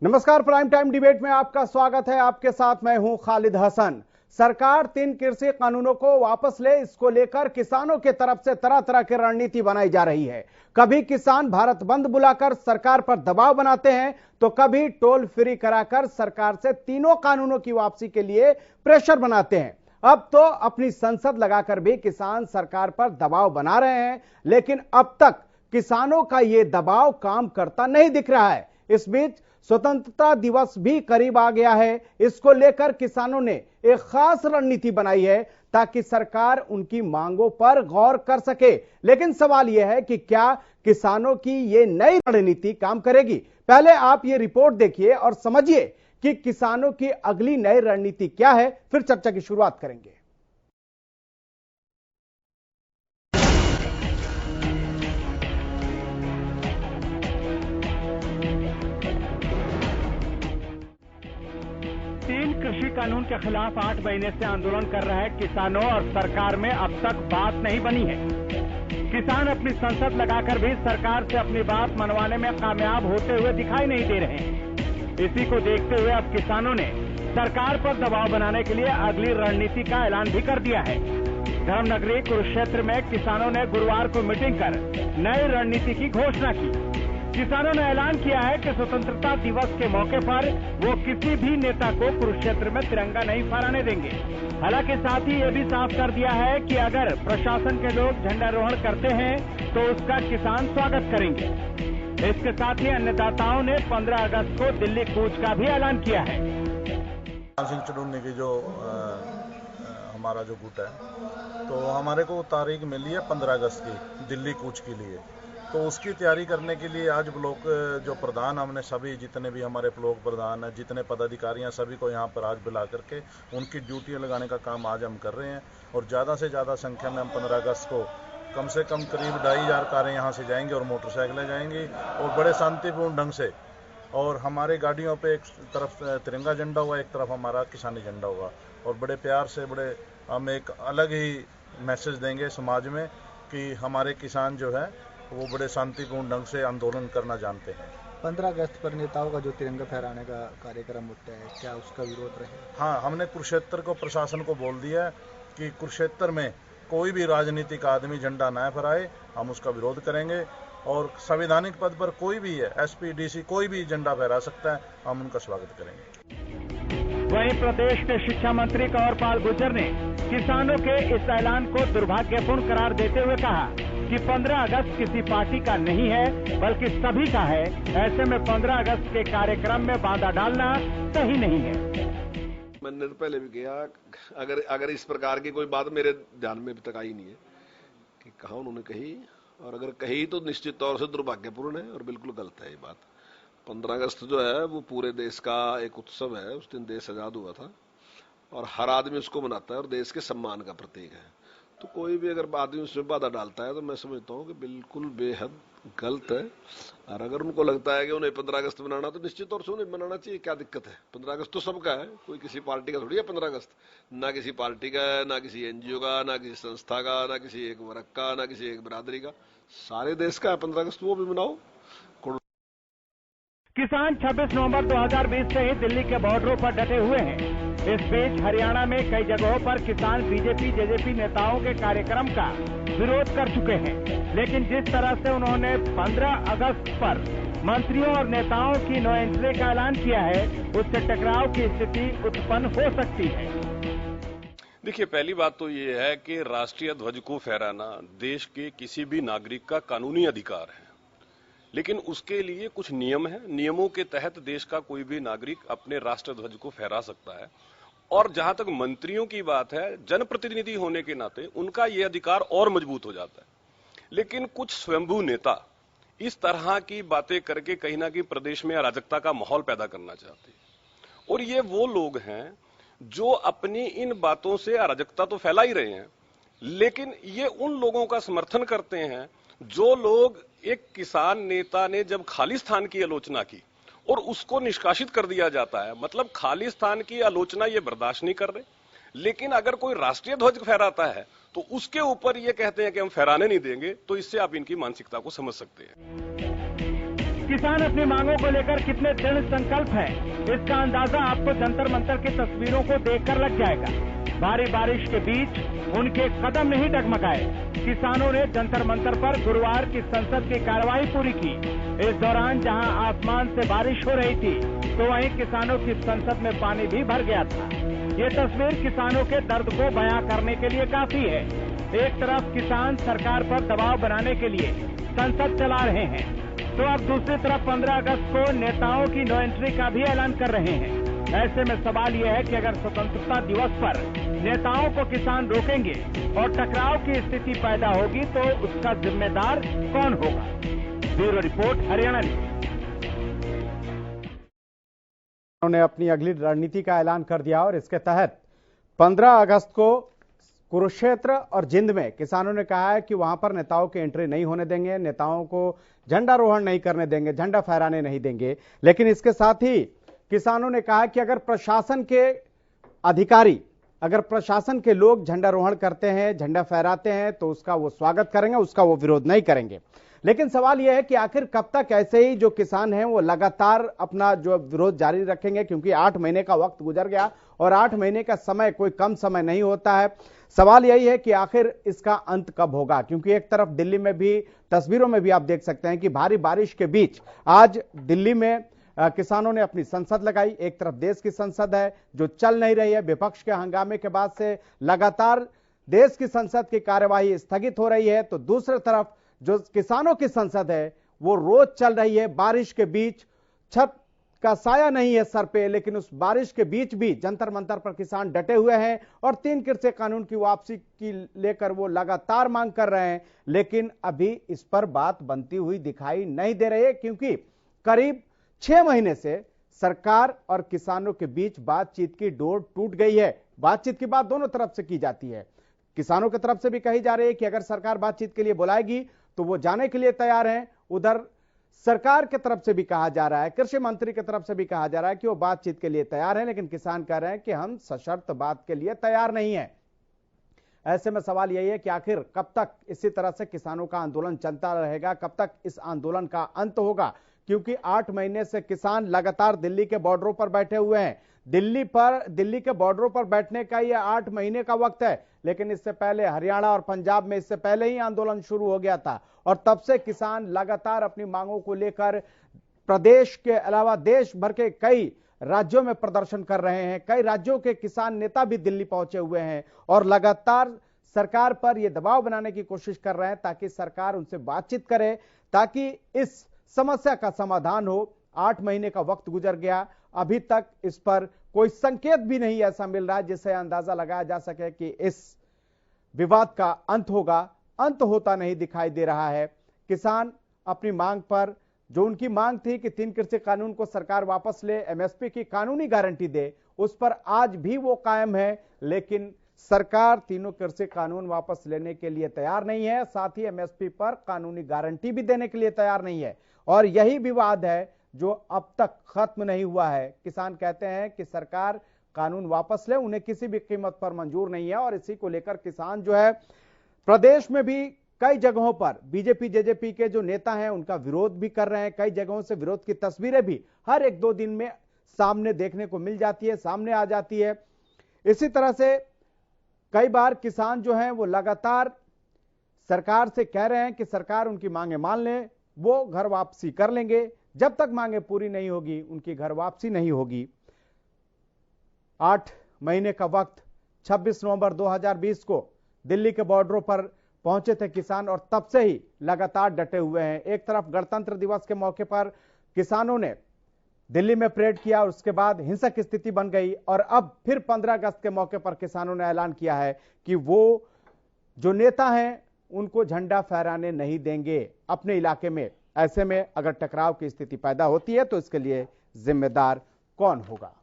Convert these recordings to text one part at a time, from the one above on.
नमस्कार, prime time debate में आपका स्वागत है। आपके साथ मैं हूं खालिद हसन। सरकार 3 कृषि कानूनों को वापस ले, इसको लेकर किसानों की तरफ से तरह तरह की रणनीति बनाई जा रही है। कभी किसान भारत बंद बुलाकर सरकार पर दबाव बनाते हैं, तो कभी टोल फ्री कराकर सरकार से तीनों कानूनों की वापसी के लिए प्रेशर बनाते हैं। अब तो अपनी संसद लगाकर भी किसान सरकार पर दबाव बना रहे हैं, लेकिन अब तक किसानों का यह दबाव काम करता नहीं दिख रहा है। इस बीच स्वतंत्रता दिवस भी करीब आ गया है। इसको लेकर किसानों ने एक खास रणनीति बनाई है ताकि सरकार उनकी मांगों पर गौर कर सके। लेकिन सवाल यह है कि क्या किसानों की यह नई रणनीति काम करेगी? पहले आप ये रिपोर्ट देखिए और समझिए कि किसानों की अगली नई रणनीति क्या है, फिर चर्चा की शुरुआत करेंगे। कृषि कानून के खिलाफ 8 महीने से आंदोलन कर रहे किसानों और सरकार में अब तक बात नहीं बनी है। किसान अपनी संसद लगाकर भी सरकार से अपनी बात मनवाने में कामयाब होते हुए दिखाई नहीं दे रहे हैं। इसी को देखते हुए अब किसानों ने सरकार पर दबाव बनाने के लिए अगली रणनीति का ऐलान भी कर दिया है। धर्मनगरी कुरुक्षेत्र में किसानों ने गुरुवार को मीटिंग कर नई रणनीति की घोषणा की। किसानों ने ऐलान किया है कि स्वतंत्रता दिवस के मौके पर वो किसी भी नेता को कुरुक्षेत्र में तिरंगा नहीं फहराने देंगे। हालांकि साथ ही ये भी साफ कर दिया है कि अगर प्रशासन के लोग झंडारोहण करते हैं तो उसका किसान स्वागत करेंगे। इसके साथ ही अन्नदाताओं ने 15 अगस्त को दिल्ली कूच का भी ऐलान किया है। सिंह चुनौनी की जो हमारा जो गुट है, तो हमारे को तारीख मिली है 15 अगस्त की दिल्ली कूच के लिए। तो उसकी तैयारी करने के लिए आज ब्लॉक जो प्रधान, हमने सभी जितने भी हमारे ब्लॉक प्रधान हैं, जितने पदाधिकारियां, सभी को यहाँ पर आज बुला करके उनकी ड्यूटियाँ लगाने का काम आज हम कर रहे हैं। और ज़्यादा से ज़्यादा संख्या में हम 15 अगस्त को कम से कम करीब 2500 कारें यहाँ से जाएंगी और मोटरसाइकिलें जाएंगी और बड़े शांतिपूर्ण ढंग से। और हमारे गाड़ियों पे एक तरफ तिरंगा झंडा होगा, एक तरफ हमारा किसानी झंडा होगा और बड़े प्यार से बड़े हम एक अलग ही मैसेज देंगे समाज में कि हमारे किसान जो है वो बड़े शांतिपूर्ण ढंग से आंदोलन करना जानते हैं। 15 अगस्त पर नेताओं का जो तिरंगा फहराने का कार्यक्रम होता है, क्या उसका विरोध रहे? हाँ, हमने कुरुक्षेत्र को, प्रशासन को बोल दिया है कि कुरुक्षेत्र में कोई भी राजनीतिक आदमी झंडा न फहराए, हम उसका विरोध करेंगे। और संवैधानिक पद पर कोई भी है, एसपी, डीसी, कोई भी झंडा फहरा सकता है, हम उनका स्वागत करेंगे। वहीं प्रदेश के शिक्षा मंत्री कंवरपाल गुर्जर ने किसानों के इस ऐलान को दुर्भाग्यपूर्ण करार देते हुए कहा कि 15 अगस्त किसी पार्टी का नहीं है बल्कि सभी का है। ऐसे में 15 अगस्त के कार्यक्रम में बाधा डालना सही नहीं है। मैंने तो पहले भी किया, अगर इस प्रकार की कोई बात मेरे ध्यान में अभी तक आई नहीं है कि कहाँ उन्होंने कही, और अगर कही तो निश्चित तौर से दुर्भाग्यपूर्ण है और बिल्कुल गलत है ये बात। 15 अगस्त जो है वो पूरे देश का एक उत्सव है। उस दिन देश आजाद हुआ था और हर आदमी उसको मनाता है और देश के सम्मान का प्रतीक है। तो कोई भी अगर आदमी उसमें बाधा डालता है तो मैं समझता हूँ कि बिल्कुल बेहद गलत है। और अगर उनको लगता है कि उन्हें 15 अगस्त मनाना, तो निश्चित तौर से उन्हें मनाना चाहिए, क्या दिक्कत है? 15 अगस्त तो सबका है, कोई किसी पार्टी का थोड़ी है 15 अगस्त। ना किसी पार्टी का है, ना किसी एनजीओ का, ना किसी संस्था का, ना किसी एक वर्ग का, ना किसी एक बिरादरी का, सारे देश का है 15 अगस्त, वो भी मनाओ। किसान 26 नवंबर 2020 से ही दिल्ली के बॉर्डरों पर डटे हुए हैं। इस बीच हरियाणा में कई जगहों पर किसान बीजेपी जेजेपी नेताओं के कार्यक्रम का विरोध कर चुके हैं। लेकिन जिस तरह से उन्होंने 15 अगस्त पर मंत्रियों और नेताओं की नो एंट्री का ऐलान किया है, उससे टकराव की स्थिति उत्पन्न हो सकती है। देखिए, पहली बात तो ये है कि राष्ट्रीय ध्वज को फहराना देश के किसी भी नागरिक का कानूनी अधिकार है, लेकिन उसके लिए कुछ नियम हैं। नियमों के तहत देश का कोई भी नागरिक अपने राष्ट्र ध्वज को फहरा सकता है। और जहां तक मंत्रियों की बात है, जनप्रतिनिधि होने के नाते उनका यह अधिकार और मजबूत हो जाता है। लेकिन कुछ स्वयंभू नेता इस तरह की बातें करके कहीं ना कहीं प्रदेश में अराजकता का माहौल पैदा करना चाहते हैं। और ये वो लोग हैं जो अपनी इन बातों से अराजकता तो फैला ही रहे हैं, लेकिन ये उन लोगों का समर्थन करते हैं जो लोग, एक किसान नेता ने जब खालिस्तान की आलोचना की और उसको निष्कासित कर दिया जाता है, मतलब खालिस्तान की आलोचना ये बर्दाश्त नहीं कर रहे, लेकिन अगर कोई राष्ट्रीय ध्वज फहराता है तो उसके ऊपर ये कहते हैं कि हम फहराने नहीं देंगे। तो इससे आप इनकी मानसिकता को समझ सकते हैं। किसान अपनी मांगों को लेकर कितने दृढ़ संकल्प हैं, इसका अंदाजा आपको जंतर मंतर की तस्वीरों को देखकर लग जाएगा। भारी बारिश के बीच उनके कदम नहीं डगमगाए। किसानों ने जंतर मंतर पर गुरुवार की संसद की कार्यवाही पूरी की। इस दौरान जहां आसमान से बारिश हो रही थी, तो वहीं किसानों की संसद में पानी भी भर गया था। ये तस्वीर किसानों के दर्द को बयां करने के लिए काफी है। एक तरफ किसान सरकार पर दबाव बनाने के लिए संसद चला रहे हैं, तो अब दूसरी तरफ 15 अगस्त को नेताओं की नो एंट्री का भी ऐलान कर रहे हैं। ऐसे में सवाल यह है कि अगर स्वतंत्रता दिवस पर नेताओं को किसान रोकेंगे और टकराव की स्थिति पैदा होगी, तो उसका जिम्मेदार कौन होगा? Bureau report, Haryana news. उन्होंने अपनी अगली रणनीति का ऐलान कर दिया और इसके तहत 15 अगस्त को कुरुक्षेत्र और जिंद में किसानों ने कहा है कि वहां पर नेताओं की एंट्री नहीं होने देंगे, नेताओं को झंडारोहण नहीं करने देंगे, झंडा फहराने नहीं देंगे। लेकिन इसके साथ ही किसानों ने कहा कि अगर प्रशासन के अधिकारी, अगर प्रशासन के लोग झंडारोहण करते हैं, झंडा फहराते हैं, तो उसका वो स्वागत करेंगे, उसका वो विरोध नहीं करेंगे। लेकिन सवाल यह है कि आखिर कब तक ऐसे ही जो किसान हैं वो लगातार अपना जो विरोध जारी रखेंगे, क्योंकि 8 महीने का वक्त गुजर गया और 8 महीने का समय कोई कम समय नहीं होता है। सवाल यही है कि आखिर इसका अंत कब होगा, क्योंकि एक तरफ दिल्ली में भी, तस्वीरों में भी आप देख सकते हैं कि भारी बारिश के बीच आज दिल्ली में किसानों ने अपनी संसद लगाई। एक तरफ देश की संसद है जो चल नहीं रही है, विपक्ष के हंगामे के बाद से लगातार देश की संसद की कार्यवाही स्थगित हो रही है, तो दूसरी तरफ जो किसानों की संसद है वो रोज चल रही है। बारिश के बीच छत का साया नहीं है सर पे, लेकिन उस बारिश के बीच भी जंतर मंतर पर किसान डटे हुए हैं और 3 कृषि कानून की वापसी की लेकर वो लगातार मांग कर रहे हैं। लेकिन अभी इस पर बात बनती हुई दिखाई नहीं दे रही है, क्योंकि करीब 6 महीने से सरकार और किसानों के बीच बातचीत की डोर टूट गई है। बातचीत की बात दोनों तरफ से की जाती है, किसानों की तरफ से भी कही जा रही है कि अगर सरकार बातचीत के लिए बुलाएगी तो वो जाने के लिए तैयार हैं। उधर सरकार की तरफ से भी कहा जा रहा है, कृषि मंत्री की तरफ से भी कहा जा रहा है कि वो बातचीत के लिए तैयार हैं, लेकिन किसान कह रहे हैं कि हम सशर्त बात के लिए तैयार नहीं है। ऐसे में सवाल यही है कि आखिर कब तक इसी तरह से किसानों का आंदोलन चलता रहेगा, कब तक इस आंदोलन का अंत होगा, क्योंकि 8 महीने से किसान लगातार दिल्ली के बॉर्डरों पर बैठे हुए हैं। दिल्ली के बॉर्डरों पर बैठने का यह 8 महीने का वक्त है, लेकिन इससे पहले हरियाणा और पंजाब में इससे पहले ही आंदोलन शुरू हो गया था और तब से किसान लगातार अपनी मांगों को लेकर प्रदेश के अलावा देश भर के कई राज्यों में प्रदर्शन कर रहे हैं। कई राज्यों के किसान नेता भी दिल्ली पहुंचे हुए हैं और लगातार सरकार पर यह दबाव बनाने की कोशिश कर रहे हैं ताकि सरकार उनसे बातचीत करे, ताकि इस समस्या का समाधान हो। 8 महीने का वक्त गुजर गया, अभी तक इस पर कोई संकेत भी नहीं ऐसा मिल रहा है जिससे अंदाजा लगाया जा सके कि इस विवाद का अंत होगा। अंत होता नहीं दिखाई दे रहा है। किसान अपनी मांग पर, जो उनकी मांग थी कि 3 कृषि कानून को सरकार वापस ले, एमएसपी की कानूनी गारंटी दे, उस पर आज भी वो कायम है, लेकिन सरकार तीनों कृषि कानून वापस लेने के लिए तैयार नहीं है, साथ ही एमएसपी पर कानूनी गारंटी भी देने के लिए तैयार नहीं है। और यही विवाद है जो अब तक खत्म नहीं हुआ है। किसान कहते हैं कि सरकार कानून वापस ले, उन्हें किसी भी कीमत पर मंजूर नहीं है और इसी को लेकर किसान जो है प्रदेश में भी कई जगहों पर बीजेपी जेजेपी के जो नेता हैं उनका विरोध भी कर रहे हैं। कई जगहों से विरोध की तस्वीरें भी हर 1-2 दिन में सामने देखने को मिल जाती है, सामने आ जाती है। इसी तरह से कई बार किसान जो हैं वो लगातार सरकार से कह रहे हैं कि सरकार उनकी मांगे मान ले, वो घर वापसी कर लेंगे। जब तक मांगे पूरी नहीं होगी उनकी घर वापसी नहीं होगी। 8 महीने का वक्त 26 नवंबर 2020 को दिल्ली के बॉर्डरों पर पहुंचे थे किसान और तब से ही लगातार डटे हुए हैं। एक तरफ गणतंत्र दिवस के मौके पर किसानों ने दिल्ली में परेड किया, उसके बाद हिंसक स्थिति बन गई और अब फिर 15 अगस्त के मौके पर किसानों ने ऐलान किया है कि वो जो नेता हैं उनको झंडा फहराने नहीं देंगे अपने इलाके में। ऐसे में अगर टकराव की स्थिति पैदा होती है तो इसके लिए जिम्मेदार कौन होगा?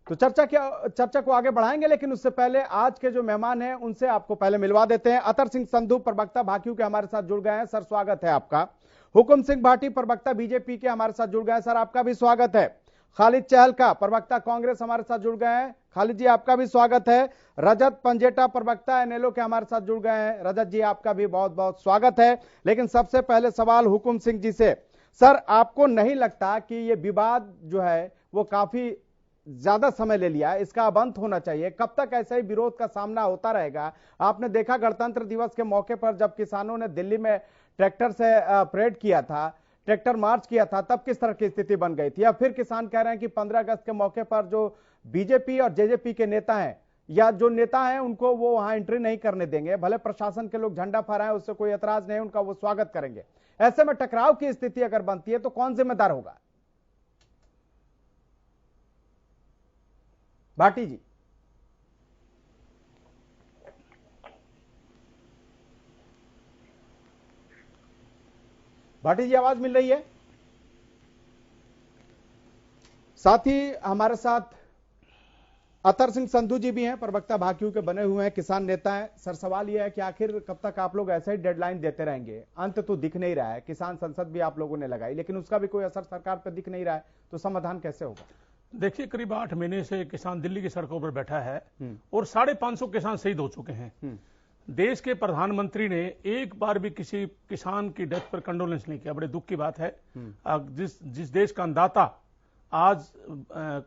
तो चर्चा को आगे बढ़ाएंगे, लेकिन उससे पहले आज के जो मेहमान हैं उनसे आपको पहले मिलवा देते हैं। अतर सिंह संधू प्रवक्ता भाकियू के हमारे साथ जुड़ गए हैं, सर स्वागत है आपका। हुकुम सिंह भाटी प्रवक्ता बीजेपी के हमारे साथ जुड़ गए हैं, सर आपका भी स्वागत है। खालिद चहलका, प्रवक्ता कांग्रेस, हमारे साथ जुड़ गए हैं। खालिद जी, आपका भी स्वागत है। रजत पंजेटा, प्रवक्ता एनएलओ के, हमारे साथ जुड़ गए हैं। रजत जी, आपका भी बहुत बहुत स्वागत है। लेकिन सबसे पहले सवाल हुकुम सिंह जी से। सर, आपको नहीं लगता कि ये विवाद जो है वो काफी ज्यादा समय ले लिया है, इसका अब अंत होना चाहिए? कब तक ऐसे ही विरोध का सामना होता रहेगा? आपने देखा गणतंत्र दिवस के मौके पर जब किसानों ने दिल्ली में ट्रैक्टर से परेड किया था, ट्रैक्टर मार्च किया था, तब किस तरह की स्थिति बन गई थी। अब फिर किसान कह रहे हैं कि 15 अगस्त के मौके पर जो बीजेपी और जेजेपी के नेता हैं या जो नेता हैं उनको वो वहां एंट्री नहीं करने देंगे। भले प्रशासन के लोग झंडा फहराएं, उससे कोई ऐतराज नहीं, उनका वो स्वागत करेंगे। ऐसे में टकराव की स्थिति अगर बनती है तो कौन जिम्मेदार होगा? भाटी जी। भाटी जी, आवाज मिल रही है? साथ ही हमारे साथ अतर सिंह संधू जी भी हैं, प्रवक्ता भाकियू के बने हुए हैं, किसान नेता हैं। सर, सवाल यह है कि आखिर कब तक आप लोग ऐसे ही डेडलाइन देते रहेंगे? अंत तो दिख नहीं रहा है। किसान संसद भी आप लोगों ने लगाई, लेकिन उसका भी कोई असर सरकार पर दिख नहीं रहा है, तो समाधान कैसे होगा? देखिए, करीब 8 महीने से किसान दिल्ली की सड़कों पर बैठा है और 550 किसान शहीद हो चुके हैं। देश के प्रधानमंत्री ने एक बार भी किसी किसान की डेथ पर कंडोलेंस नहीं किया। बड़े दुख की बात है। जिस देश का अन्नदाता आज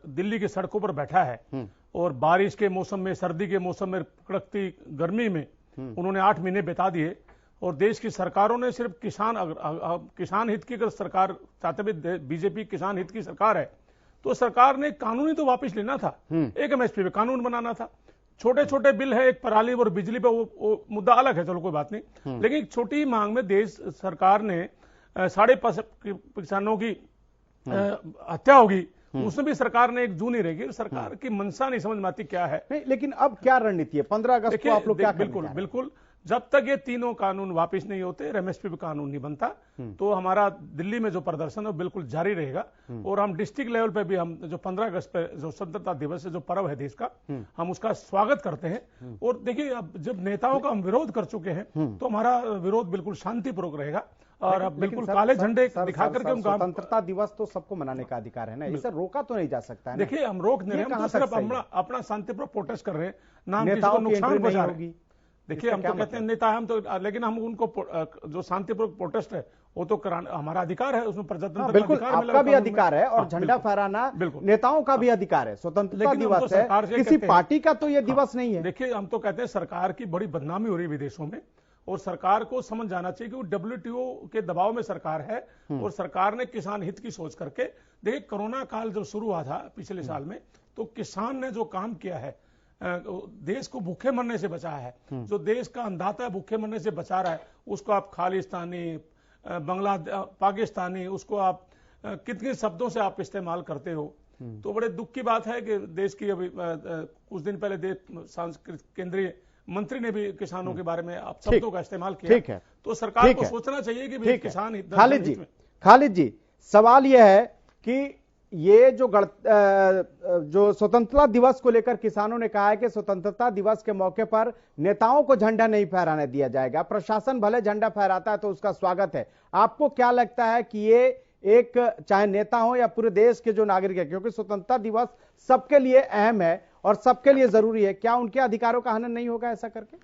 दिल्ली की सड़कों पर बैठा है और बारिश के मौसम में, सर्दी के मौसम में, कड़कती गर्मी में उन्होंने 8 महीने बिता दिए, और देश की सरकारों ने सिर्फ किसान हित की, अगर सरकार चाहते भी बीजेपी किसान हित की सरकार है तो सरकार ने कानूनी तो वापस लेना था, एक एमएसपी पे कानून बनाना था। छोटे छोटे बिल है, एक पराली और बिजली पे, वो मुद्दा अलग है, चलो कोई बात नहीं। लेकिन एक छोटी मांग में देश सरकार ने 5.5 किसानों की हत्या होगी, उसमें भी सरकार ने एक जू नहीं रहेगी। सरकार की मंशा नहीं समझ में आती क्या है। नहीं, लेकिन अब क्या रणनीति है? 15 अगस्त को आप लोग क्या करेंगे? बिल्कुल बिल्कुल, जब तक ये तीनों कानून वापस नहीं होते, एमएसपी पे कानून नहीं बनता, तो हमारा दिल्ली में जो प्रदर्शन है बिल्कुल जारी रहेगा। और हम डिस्ट्रिक्ट लेवल पे भी, हम जो 15 अगस्त पे जो स्वतंत्रता दिवस है, जो पर्व है देश का, हम उसका स्वागत करते हैं। और देखिए, अब जब नेताओं का हम विरोध कर चुके हैं तो हमारा विरोध बिल्कुल शांतिपूर्वक रहेगा। और अब बिल्कुल काले झंडे दिखा करके हम स्वतंत्रता दिवस तो सबको मनाने का अधिकार है ना, इसे रोका तो नहीं जा सकता है। देखिए, हम रोक नहीं रहे, हम तो सिर्फ अपना शांतिपूर्वक प्रोटेस्ट कर रहे हैं, नाम किसी को नुकसान पहुंचा रहे हैं। देखिए, हम तो कहते हैं नेता हम तो, लेकिन हम उनको जो शांतिपूर्वक प्रोटेस्ट है वो तो हमारा अधिकार है, उसमें प्रजातंत्र बिल्कुल आपका भी अधिकार है और झंडा फहराना नेताओं का भी अधिकार है। स्वतंत्रता दिवस है, किसी पार्टी का तो ये दिवस नहीं है। देखिए, हम तो कहते हैं सरकार की बड़ी बदनामी हो रही है विदेशों में, और सरकार को समझ जाना चाहिए कि वो डब्ल्यूटीओ के दबाव में सरकार है, और सरकार ने किसान हित की सोच करके, देखिए कोरोना काल जो शुरू हुआ था पिछले साल में, तो किसान ने जो काम किया है, देश को भूखे मरने से बचाया है। जो देश का अन्नदाता भूखे मरने से बचा रहा है, उसको आप खालिस्तानी, पाकिस्तानी, उसको आप कितने शब्दों से आप इस्तेमाल करते हो। तो बड़े दुख की बात है कि देश की अभी कुछ दिन पहले केंद्रीय मंत्री ने भी किसानों के बारे में आप शब्दों का इस्तेमाल किया। ठीक है, तो सरकार को सोचना चाहिए कि भाई किसान हित। खालिद जी, सवाल यह है कि ये जो स्वतंत्रता दिवस को लेकर किसानों ने कहा है कि स्वतंत्रता दिवस के मौके पर नेताओं को झंडा नहीं फहराने दिया जाएगा, प्रशासन भले झंडा फहराता है तो उसका स्वागत है। आपको क्या लगता है कि ये एक, चाहे नेता हो या पूरे देश के जो नागरिक है, क्योंकि स्वतंत्रता दिवस सबके लिए अहम है और सबके लिए जरूरी है, क्या उनके अधिकारों का हनन नहीं होगा ऐसा करके?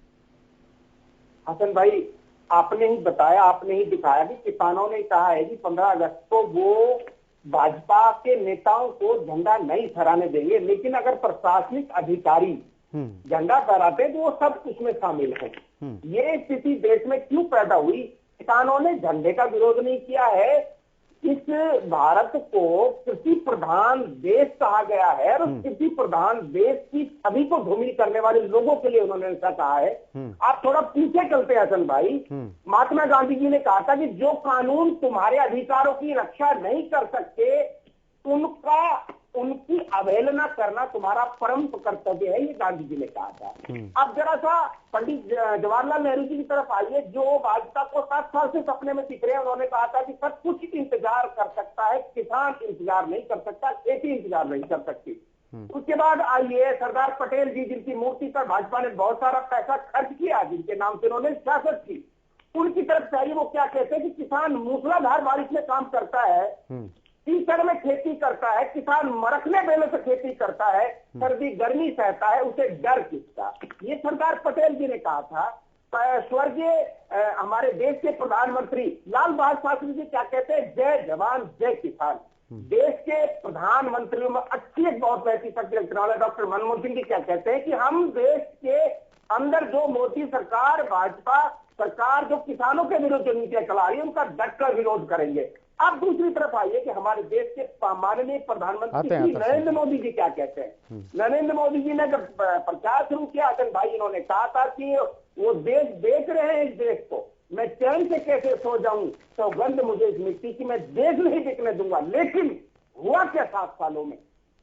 हसन भाई, आपने ही बताया, आपने ही दिखाया कि किसानों ने कहा है कि 15 अगस्त को वो भाजपा के नेताओं को झंडा नहीं फहराने देंगे, लेकिन अगर प्रशासनिक अधिकारी झंडा फहराते तो वो सब उसमें शामिल हैं। ये स्थिति देश में क्यों पैदा हुई? किसानों ने झंडे का विरोध नहीं किया है। इस भारत को कृषि प्रधान देश कहा गया है और कृषि प्रधान देश की सभी को धूमिल करने वाले लोगों के लिए उन्होंने ऐसा कहा है। आप थोड़ा पीछे चलते हैं हसन भाई, महात्मा गांधी जी ने कहा था कि जो कानून तुम्हारे अधिकारों की रक्षा नहीं कर सकते उनकी अवहेलना करना तुम्हारा परम कर्तव्य है, ये गांधी जी ने कहा था। अब जरा सा पंडित जवाहरलाल नेहरू जी की तरफ आइए, जो भाजपा को 7 साल से सपने में दिख रहे हैं। उन्होंने कहा था कि सब कुछ इंतजार कर सकता है, किसान इंतजार नहीं कर सकता, खेती इंतजार नहीं कर सकती। उसके बाद आइए सरदार पटेल जी, जिनकी मूर्ति पर भाजपा ने बहुत सारा पैसा खर्च किया, जिनके नाम से उन्होंने सियासत की, उनकी तरफ से आइए, वो क्या कहते हैं कि किसान मूसलाधार बारिश में काम करता है, कीचड़ में खेती करता है, किसान मरकने बेले से खेती करता है, सर्दी गर्मी सहता है, उसे डर किसका? ये सरदार पटेल जी ने कहा था। स्वर्गीय हमारे देश के प्रधानमंत्री लाल बहादुर शास्त्री जी क्या कहते हैं? जय जवान जय किसान। देश के प्रधानमंत्रियों में अच्छी एक बहुत वैसी शक्ति वाले डॉक्टर मनमोहन सिंह जी क्या कहते हैं कि हम देश के अंदर जो मोदी सरकार, भाजपा सरकार जो किसानों के विरुद्ध जो नीतियां चला रही है उनका डटकर विरोध करेंगे। अब दूसरी तरफ आइए कि हमारे देश के माननीय प्रधानमंत्री नरेंद्र मोदी जी क्या कहते हैं। नरेंद्र मोदी जी ने जब प्रचार शुरू किया, हसन भाई, इन्होंने कहा था कि वो देश देख रहे हैं, इस देश को मैं चैन से कैसे सो जाऊं, सौगंध मुझे इस मिट्टी की, मैं देश नहीं बिकने दूंगा। लेकिन हुआ क्या 7 सालों में?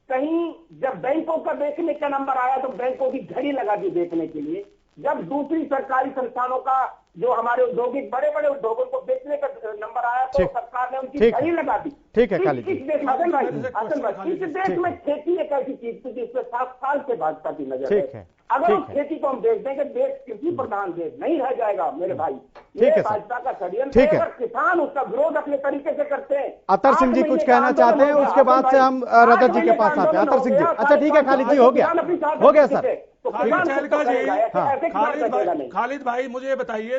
कहीं जब बैंकों का बेचने का नंबर आया तो बैंकों की घड़ी लगा दी बेचने के लिए। जब दूसरी सरकारी संस्थानों का जो हमारे औद्योगिक बड़े बड़े उद्योगों को बेचने का नंबर आया तो सरकार ने उनकी घड़ी लगा दी। ठीक है खालिद इस देश में खेती एक ऐसी चीज थी जिसमें 7 साल से भाजपा की नजर है। अगर उस खेती को हम देख दें कि देश कृषि प्रधान देश नहीं रह जाएगा मेरे भाई। ये भाजपा का षड्यंत्र है। अगर किसान उसका विरोध अपने तरीके से करते हैं। अतर सिंह जी कुछ कहना चाहते हैं, उसके बाद से हम रजत जी के पास आते हैं। अतर सिंह जी, अच्छा ठीक है खालिद जी, हो गया सर। खालिद भाई मुझे बताइए,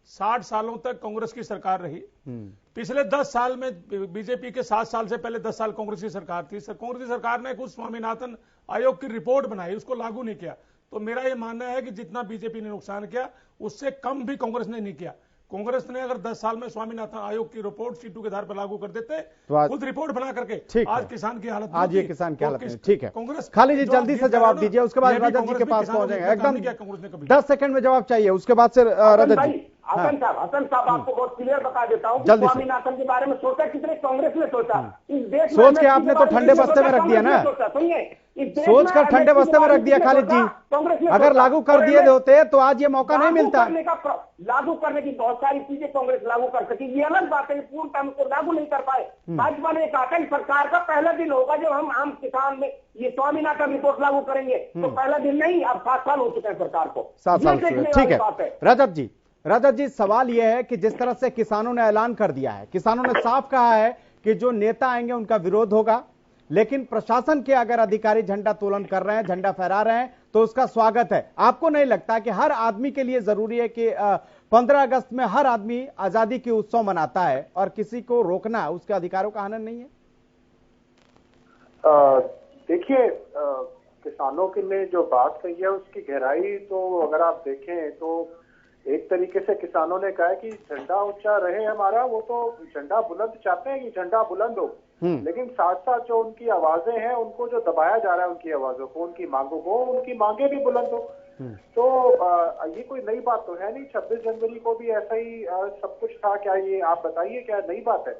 60 सालों तक कांग्रेस की सरकार रही। पिछले 10 साल में बीजेपी के 7 साल से पहले 10 साल कांग्रेस की सरकार थी। कांग्रेस की सरकार ने कुछ स्वामीनाथन आयोग की रिपोर्ट बनाई, उसको लागू नहीं किया। तो मेरा यह मानना है कि जितना बीजेपी ने नुकसान किया उससे कम भी कांग्रेस ने नहीं किया। कांग्रेस ने अगर 10 साल में स्वामीनाथन आयोग की रिपोर्ट सीटों के आधार पर लागू कर देते तो खुद रिपोर्ट बना करके आज किसान की हालत, आज ये किसान की हालत में। ठीक है कांग्रेस, खालिद जी जल्दी से जवाब दीजिए, उसके बाद रजत जी के पास पहुंचेंगे। एकदम 10 सेकंड में जवाब चाहिए, उसके बाद से रजत जी। हसन साहब आपको बहुत क्लियर बता देता हूँ, स्वामीनाथन के बारे में सोचा कितने कांग्रेस ने सोचा। इस देश सोच के आपने तो ठंडे बस्ते में रख दिया ना, सोच कर ठंडे बस्ते में रख दिया खालिद जी। अगर लागू कर दिए होते तो आज ये मौका नहीं मिलता। लागू करने की बहुत सारी चीजें कांग्रेस लागू कर सकी, ये अलग बात है, पूर्ण टाइम को लागू नहीं कर पाए। भाजपा ने कहा था सरकार का पहला दिन होगा जब हम आम किसान में ये स्वामीनाथन रिपोर्ट लागू करेंगे, तो पहला दिन नहीं, अब 7 साल हो चुके हैं सरकार को। 7 साल, ठीक है। रजत जी सवाल यह है कि जिस तरह से किसानों ने ऐलान कर दिया है, किसानों ने साफ कहा है कि जो नेता आएंगे उनका विरोध होगा, लेकिन प्रशासन के अगर अधिकारी झंडा तोलन कर रहे हैं, झंडा फहरा रहे हैं तो उसका स्वागत है। आपको नहीं लगता कि हर आदमी के लिए जरूरी है कि 15 अगस्त में हर आदमी आजादी की उत्सव मनाता है और किसी को रोकना उसके अधिकारों का हनन नहीं है? देखिए, किसानों की ने जो बात कही है उसकी गहराई तो अगर आप देखें तो एक तरीके से किसानों ने कहा है कि झंडा ऊंचा रहे हमारा, वो तो झंडा बुलंद चाहते हैं कि झंडा बुलंद हो, लेकिन साथ साथ जो उनकी आवाजें हैं उनको जो दबाया जा रहा है, उनकी आवाजों को, उनकी मांगों को, उनकी मांगे भी बुलंद हो। तो ये कोई नई बात तो है नहीं। 26 जनवरी को भी ऐसा ही सब कुछ था क्या? ये आप बताइए क्या नई बात है?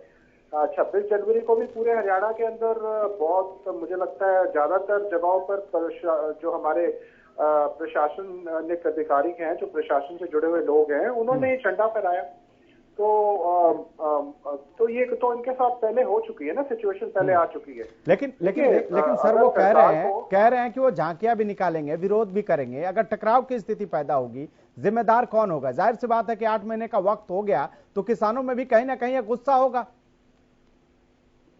26 जनवरी को भी पूरे हरियाणा के अंदर बहुत, मुझे लगता है ज्यादातर जगहों पर जो हमारे प्रशासनिक अधिकारी हैं, जो प्रशासन से जुड़े हुए लोग हैं, उन्होंने झंडा फहराया। तो ये तो इनके साथ पहले हो चुकी है ना, सिचुएशन पहले आ चुकी है। लेकिन सर वो कह रहे हैं कि वो झांकियां भी निकालेंगे, विरोध भी करेंगे। अगर टकराव की स्थिति पैदा होगी, जिम्मेदार कौन होगा? जाहिर सी बात है कि 8 महीने का वक्त हो गया तो किसानों में भी कहीं ना कहीं गुस्सा होगा।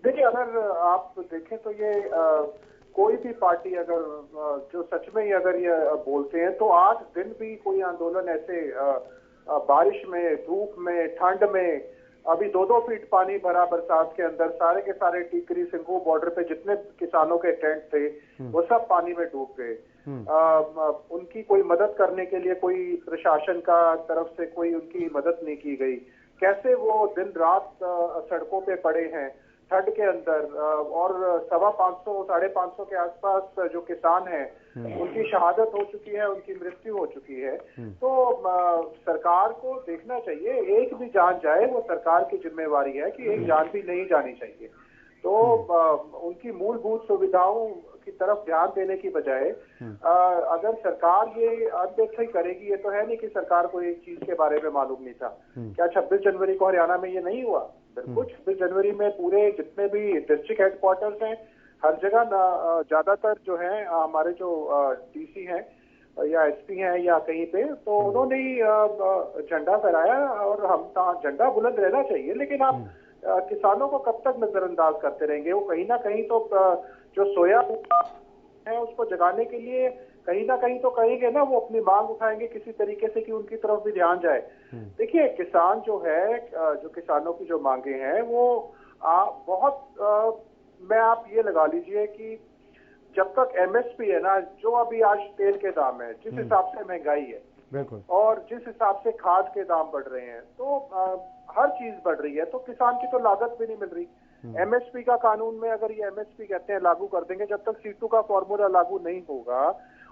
देखिए, अगर आप देखें तो ये कोई भी पार्टी अगर जो सच में ही अगर ये बोलते हैं तो 8 दिन भी कोई आंदोलन ऐसे बारिश में, धूप में, ठंड में, अभी 2-2 फीट पानी भरा बरसात के अंदर, सारे के सारे टीकरी सिंघू बॉर्डर पे जितने किसानों के टेंट थे वो सब पानी में डूब गए। उनकी कोई मदद करने के लिए कोई प्रशासन का तरफ से कोई उनकी मदद नहीं की गई। कैसे वो दिन रात सड़कों पे पड़े हैं ठंड के अंदर, और 550, 550 के आसपास जो किसान हैं उनकी शहादत हो चुकी है, उनकी मृत्यु हो चुकी है। तो सरकार को देखना चाहिए, एक भी जान जाए वो सरकार की जिम्मेवारी है कि एक जान भी नहीं जानी चाहिए। तो उनकी मूलभूत सुविधाओं की तरफ ध्यान देने की बजाय अगर सरकार ये अनदेखी करेगी, ये तो है नहीं कि सरकार को एक चीज के बारे में मालूम नहीं था। क्या 26 जनवरी को हरियाणा में ये नहीं हुआ? बिल्कुल, 26 जनवरी में पूरे जितने भी डिस्ट्रिक्ट हेडक्वार्टर्स हैं, हर जगह ज्यादातर जो है हमारे जो डीसी हैं या एसपी हैं या कहीं पे, तो उन्होंने ही झंडा फहराया। और हम झंडा बुलंद रहना चाहिए, लेकिन आप किसानों को कब तक नजरअंदाज करते रहेंगे? वो कहीं ना कहीं तो जो सोया है उसको जगाने के लिए कहीं ना कहीं तो कहेंगे ना, वो अपनी मांग उठाएंगे किसी तरीके से कि उनकी तरफ भी ध्यान जाए। देखिए, किसान जो है, जो किसानों की जो मांगे हैं वो बहुत मैं आप ये लगा लीजिए कि जब तक एमएसपी है ना, जो अभी आज तेल के दाम है, जिस हिसाब से महंगाई है बिल्कुल, और जिस हिसाब से खाद के दाम बढ़ रहे हैं, तो हर चीज बढ़ रही है, तो किसान की तो लागत भी नहीं मिल रही। एमएसपी का कानून में अगर ये एमएसपी कहते हैं लागू कर देंगे, जब तक C2 का फॉर्मूला लागू नहीं होगा,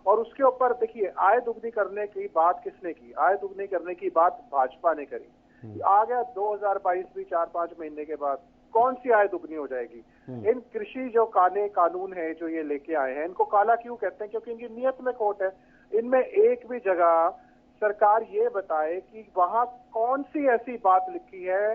और उसके ऊपर देखिए आय दुगनी करने की बात किसने की? आय दुगनी करने की बात भाजपा ने करी। आ गया 2022 भी 4-5 महीने के बाद, कौन सी आय दुगनी हो जाएगी? इन कृषि जो कानून है जो ये लेके आए हैं, इनको काला क्यों कहते हैं? क्योंकि इनकी नियत में खोट है। इनमें एक भी जगह सरकार ये बताए कि वहां कौन सी ऐसी बात लिखी है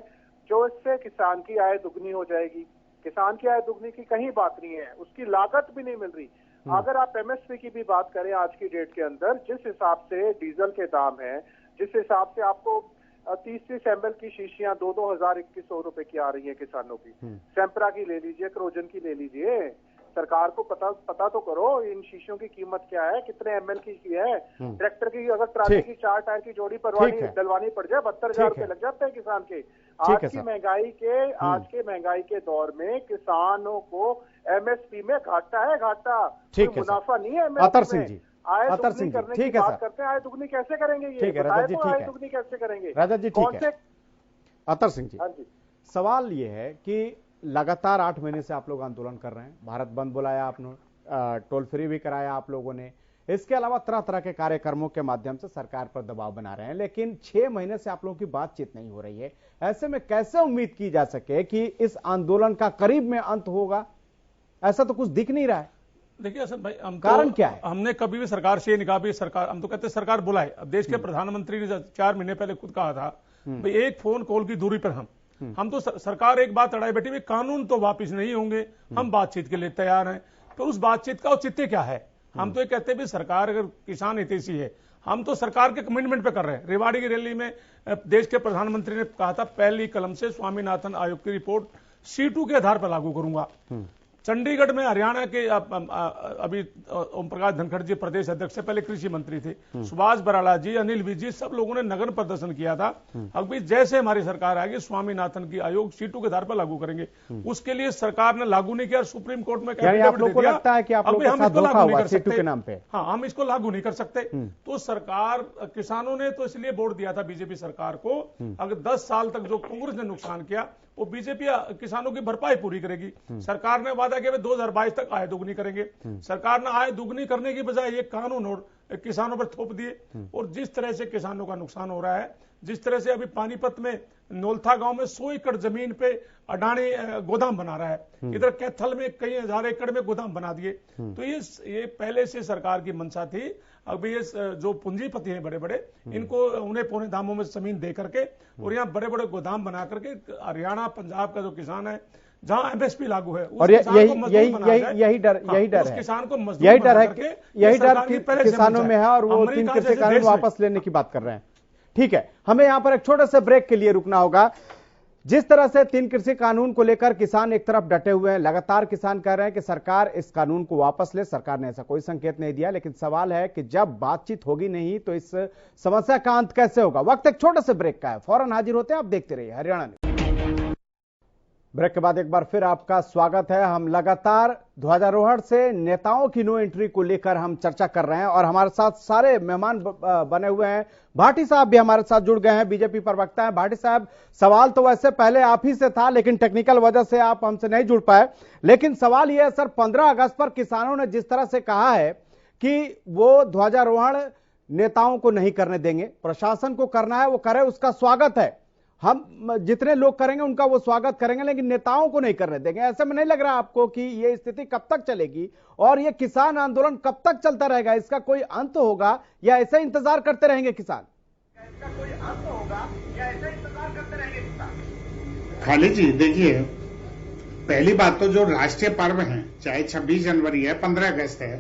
जो इससे किसान की आय दुगनी हो जाएगी। किसान की आय दुगनी की कहीं बात नहीं है, उसकी लागत भी नहीं मिल रही। अगर आप एमएसपी की भी बात करें आज की डेट के अंदर, जिस हिसाब से डीजल के दाम है, जिस हिसाब से आपको 30-30 ml की शीशियां 2,000-2,100 रुपए की आ रही है किसानों की, सैंपरा की ले लीजिए, क्रोजन की ले लीजिए, सरकार को पता तो करो इन शीशियों की कीमत क्या है, कितने ml की है। ट्रैक्टर की अगर ट्राली की 4 टायर की जोड़ी डलवानी पड़ जाए 72,000 रुपए लग जाते हैं किसान के। आज के महंगाई के दौर में किसानों को एमएसपी में घाटा है, घाटा, मुनाफा नहीं है। अतर सिंह जी, आय दुगनी करने की बात करते हैं, आय दुगनी कैसे करेंगे? ये बताएं तो आय दुगनी कैसे करेंगे? राजा जी ठीक है। अतर सिंह जी, सवाल ये है कि लगातार 8 महीने से आप लोग आंदोलन कर रहे हैं, भारत बंद बुलाया आपने, टोल फ्री भी कराया आप लोगों ने, इसके अलावा तरह तरह के कार्यक्रमों के माध्यम से सरकार पर दबाव बना रहे हैं, लेकिन 6 महीने से आप लोगों की बातचीत नहीं हो रही है। ऐसे में कैसे उम्मीद की जा सके कि इस आंदोलन का करीब में अंत होगा? ऐसा तो कुछ दिख नहीं रहा है। देखिए असद भाई, कारण क्या है? हमने कभी भी सरकार से ये नहीं कहा भी सरकार, हम तो कहते सरकार बुलाए। अब देश के प्रधानमंत्री ने 4 महीने पहले खुद कहा था भाई एक फोन कॉल की दूरी पर हम तो सरकार एक बात अड़ाई बैठी, कानून तो वापिस नहीं होंगे, हम बातचीत के लिए तैयार हैं। तो उस बातचीत का औचित्य क्या है? हम तो ये कहते हैं भी सरकार अगर किसान हितैषी है, हम तो सरकार के कमिटमेंट पे कर रहे हैं। रेवाड़ी की रैली में देश के प्रधानमंत्री ने कहा था पहली कलम से स्वामीनाथन आयोग की रिपोर्ट C2 के आधार पर लागू करूंगा। चंडीगढ़ में हरियाणा के अभी ओम प्रकाश धनखड़ जी प्रदेश अध्यक्ष से पहले कृषि मंत्री थे, सुभाष बराला जी, अनिल विज जी, सब लोगों ने नगर प्रदर्शन किया था। अभी जैसे हमारी सरकार आएगी स्वामीनाथन की आयोग C2 के आधार पर लागू करेंगे। उसके लिए सरकार ने लागू नहीं किया, सुप्रीम कोर्ट में आप लोग को लगता है कि आप लोग के साथ धोखा हुआ C2 के नाम पे? हाँ, हम इसको लागू नहीं कर सकते। तो सरकार, किसानों ने तो इसलिए वोट दिया था बीजेपी सरकार को। अगर 10 साल तक जो कांग्रेस ने नुकसान किया वो बीजेपी किसानों की भरपाई पूरी करेगी। सरकार ने वादा किया 2022 तक आय दुगनी करेंगे। सरकार ने आय दुगनी करने की बजाय ये कानून और किसानों पर थोप दिए। और जिस तरह से किसानों का नुकसान हो रहा है, जिस तरह से अभी पानीपत में नौलथा गांव में 100 एकड़ जमीन पे अडानी गोदाम बना रहा है, इधर कैथल में कई हजार एकड़ में गोदाम बना दिए। तो ये पहले से सरकार की मंशा थी। अभी ये जो पूंजीपति हैं बड़े बड़े, इनको उन्हें पौने दामों में जमीन दे करके और यहाँ बड़े बड़े गोदाम बना करके हरियाणा पंजाब का जो किसान है जहां एमएसपी लागू है, और यही डर है, किसान को यही डर किसानों में है और वो 3 कृषि कानून वापस लेने की बात कर रहे हैं। ठीक है, हमें यहां पर एक छोटे से ब्रेक के लिए रुकना होगा। जिस तरह से 3 कृषि कानून को लेकर किसान एक तरफ डटे हुए हैं, लगातार किसान कह रहे हैं कि सरकार इस कानून को वापस ले। सरकार ने ऐसा कोई संकेत नहीं दिया, लेकिन सवाल है कि जब बातचीत होगी नहीं तो इस समस्या का अंत कैसे होगा? वक्त एक छोटे से ब्रेक का है, फौरन हाजिर होते हैं। आप देखते रहिए हरियाणा न्यूज़। ब्रेक के बाद एक बार फिर आपका स्वागत है। हम लगातार ध्वजारोहण से नेताओं की नो एंट्री को लेकर हम चर्चा कर रहे हैं और हमारे साथ सारे मेहमान बने हुए हैं। भाटी साहब भी हमारे साथ जुड़ गए हैं, बीजेपी प्रवक्ता हैं। भाटी साहब, सवाल तो वैसे पहले आप ही से था, लेकिन टेक्निकल वजह से आप हमसे नहीं जुड़ पाए। लेकिन सवाल यह है सर, 15 अगस्त पर किसानों ने जिस तरह से कहा है कि वो ध्वजारोहण नेताओं को नहीं करने देंगे, प्रशासन को करना है वो करे, उसका स्वागत है, हम जितने लोग करेंगे उनका वो स्वागत करेंगे, लेकिन नेताओं को नहीं करने देंगे। ऐसे में नहीं लग रहा आपको कि ये स्थिति कब तक चलेगी और ये किसान आंदोलन कब तक चलता रहेगा? इसका कोई अंत होगा या ऐसे इंतजार करते रहेंगे किसान? इसका कोई अंत होगा या ऐसे इंतजार करते रहेंगे किसान? खाली जी देखिए, पहली बात तो जो राष्ट्रीय पर्व है, चाहे 26 जनवरी है, 15 अगस्त है,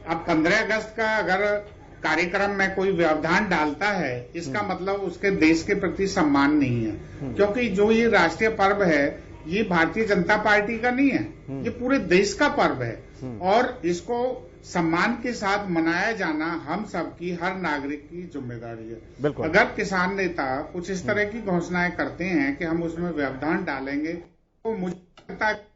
अब 15 अगस्त का अगर कार्यक्रम में कोई व्यवधान डालता है, इसका मतलब उसके देश के प्रति सम्मान नहीं है। क्योंकि जो ये राष्ट्रीय पर्व है, ये भारतीय जनता पार्टी का नहीं है, ये पूरे देश का पर्व है और इसको सम्मान के साथ मनाया जाना हम सबकी, हर नागरिक की जिम्मेदारी है। अगर किसान नेता कुछ इस तरह की घोषणाएं करते हैं कि हम उसमें व्यवधान डालेंगे, तो मुझे लगता है